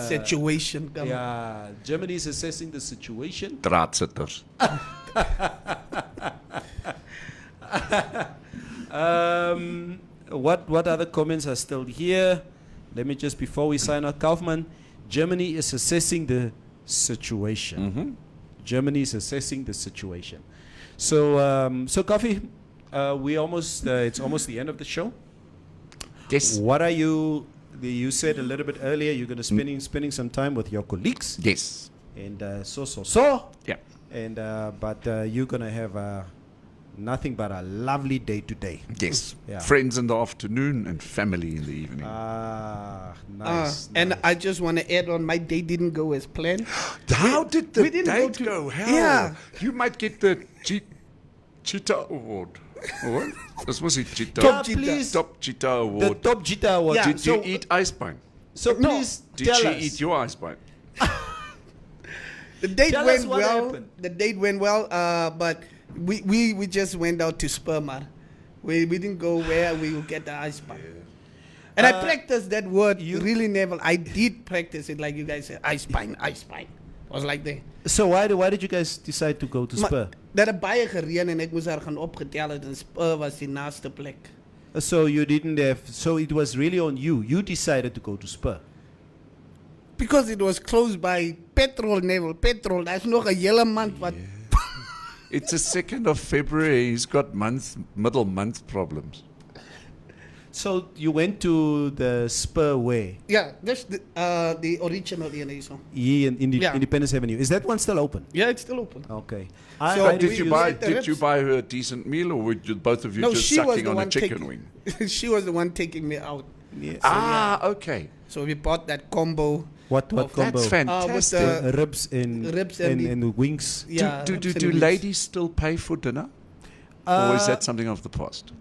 situation. Yeah, Germany is assessing the situation. Draadsitters. What other comments are still here? Let me just, before we sign out, Kaufman, Germany is assessing the situation. Germany is assessing the situation. So Coffee, we almost it's almost the end of the show. Yes. What are you? You said a little bit earlier you're going to spending some time with your colleagues. Yes. And Yeah. And but you're going to have nothing but a lovely day today. Yes. Yeah. Friends in the afternoon and family in the evening. Nice. And I just want to add on, my day didn't go as planned. How did the we didn't date go go? How? Yeah. You might get the Cheetah Award. Or what? This was it, Cheetah. Yeah, please. Top Cheetah The Award. top Jita Award. Yeah. Did you eat ice pine? So No. please Did tell she us. eat your ice pine? The date Tell us went what well. happened. The date went well, but we just went out to Sperma. We didn't go where we will get the ice pack. And I practiced that word really never. I did practice it like you guys said, ice pine, ice pine. I was like that. So why did you guys decide to go to Spur? Dat het baie gereën en ek moes haar gaan opgetel het en Spur was die naaste plek. So you didn't have. So it was really on you. You decided to go to Spur. Because it was close by petrol, Neville, petrol. Daar's nog 'n hele maand wat It's the 2nd of February. He's got middle month problems. So you went to the Spur way yeah, that's the original een hierso. here in Yeah. Independence Avenue. Is that one still open? Yeah, it's still open. Okay. So But did we you were buy? at the Did you Rips. buy her a decent meal, or were both of you No, just she was sucking the on a one chicken taking. wing? She was the one taking me out. Yes. Okay. So we bought that combo. What Oh, combo? That's fantastic. the- Ribs and Ribs and the- and the wings. Yeah. do ribs and do wings. ladies still pay for dinner, or is Uh, that something of the past?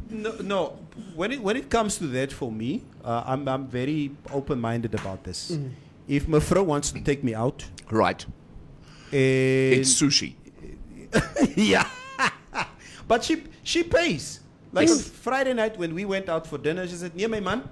No. When it comes to that, for me, I'm very open-minded about this. If Mefro wants to take me out, Right. and It's sushi. yeah, but she pays. Like Yes. on Friday night when we went out for dinner, she said, "Nee, my man,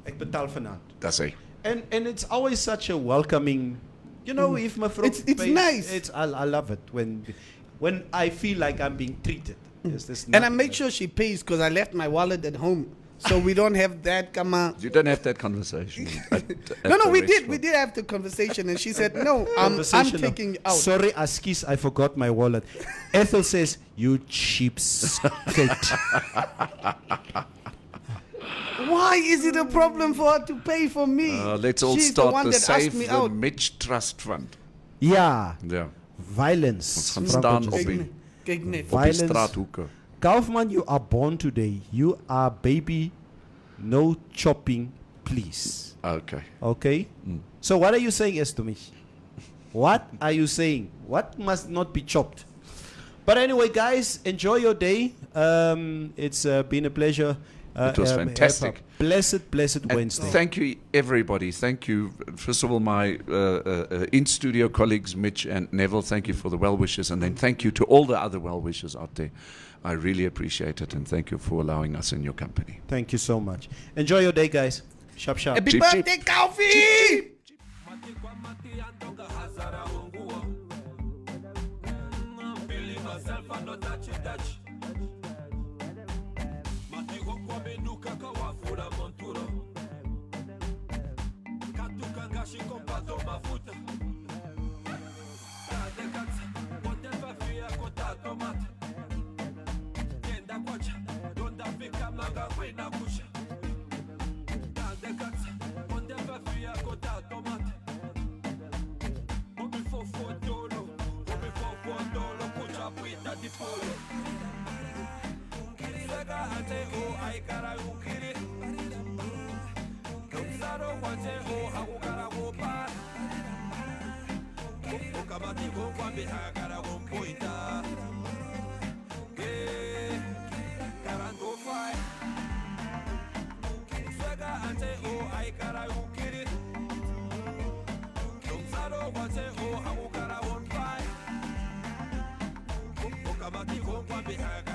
ek betaal vanaand." That's it. And it's always such a welcoming, if Mefro It's pays, nice. I love it when I feel like I'm being treated. There's And I nothing make like- sure she pays because I left my wallet at home. So we don't have that come on. You don't have that conversation. at No, the we did. restaurant. We did have the conversation, and she said, "No, I'm Conversation of, taking you out." Sorry, Askis, I forgot my wallet. Ethel says, "You cheapskate." Why is it a problem for her to pay for me? Let's all She's the start one the that Save asked me the out. Mitch Trust Fund. Yeah, Yeah. violence. Ons gaan Franco staan just op said. die, Kyk net. op die Violence. straathoeke. Kaufman, you are born today. You are baby. No chopping, please. Okay. Okay? So what are you saying, Estomich? What are you saying? What must not be chopped? But anyway, guys, enjoy your day. It's been a pleasure. It was have a fantastic. blessed And Wednesday. thank you, everybody. Thank you, first of all, my in-studio colleagues, Mitch and Neville. Thank you for the well wishes. And then thank you to all the other well wishers out there. I really appreciate it. And thank you for allowing us in your company. Thank you so much. Enjoy your day, guys. Sharp, sharp. Happy Cheep, cheep. birthday, Coffee! Katukangashi kombato mafuta. ante o aikara ukiri Kumsaro kwante o hakukara wopa Ukamati kwambi hakara wompointa Karango fai Swega ante o aikara ukiri Kumsaro kwante o hakukara wompa Ukamati kwambi hakara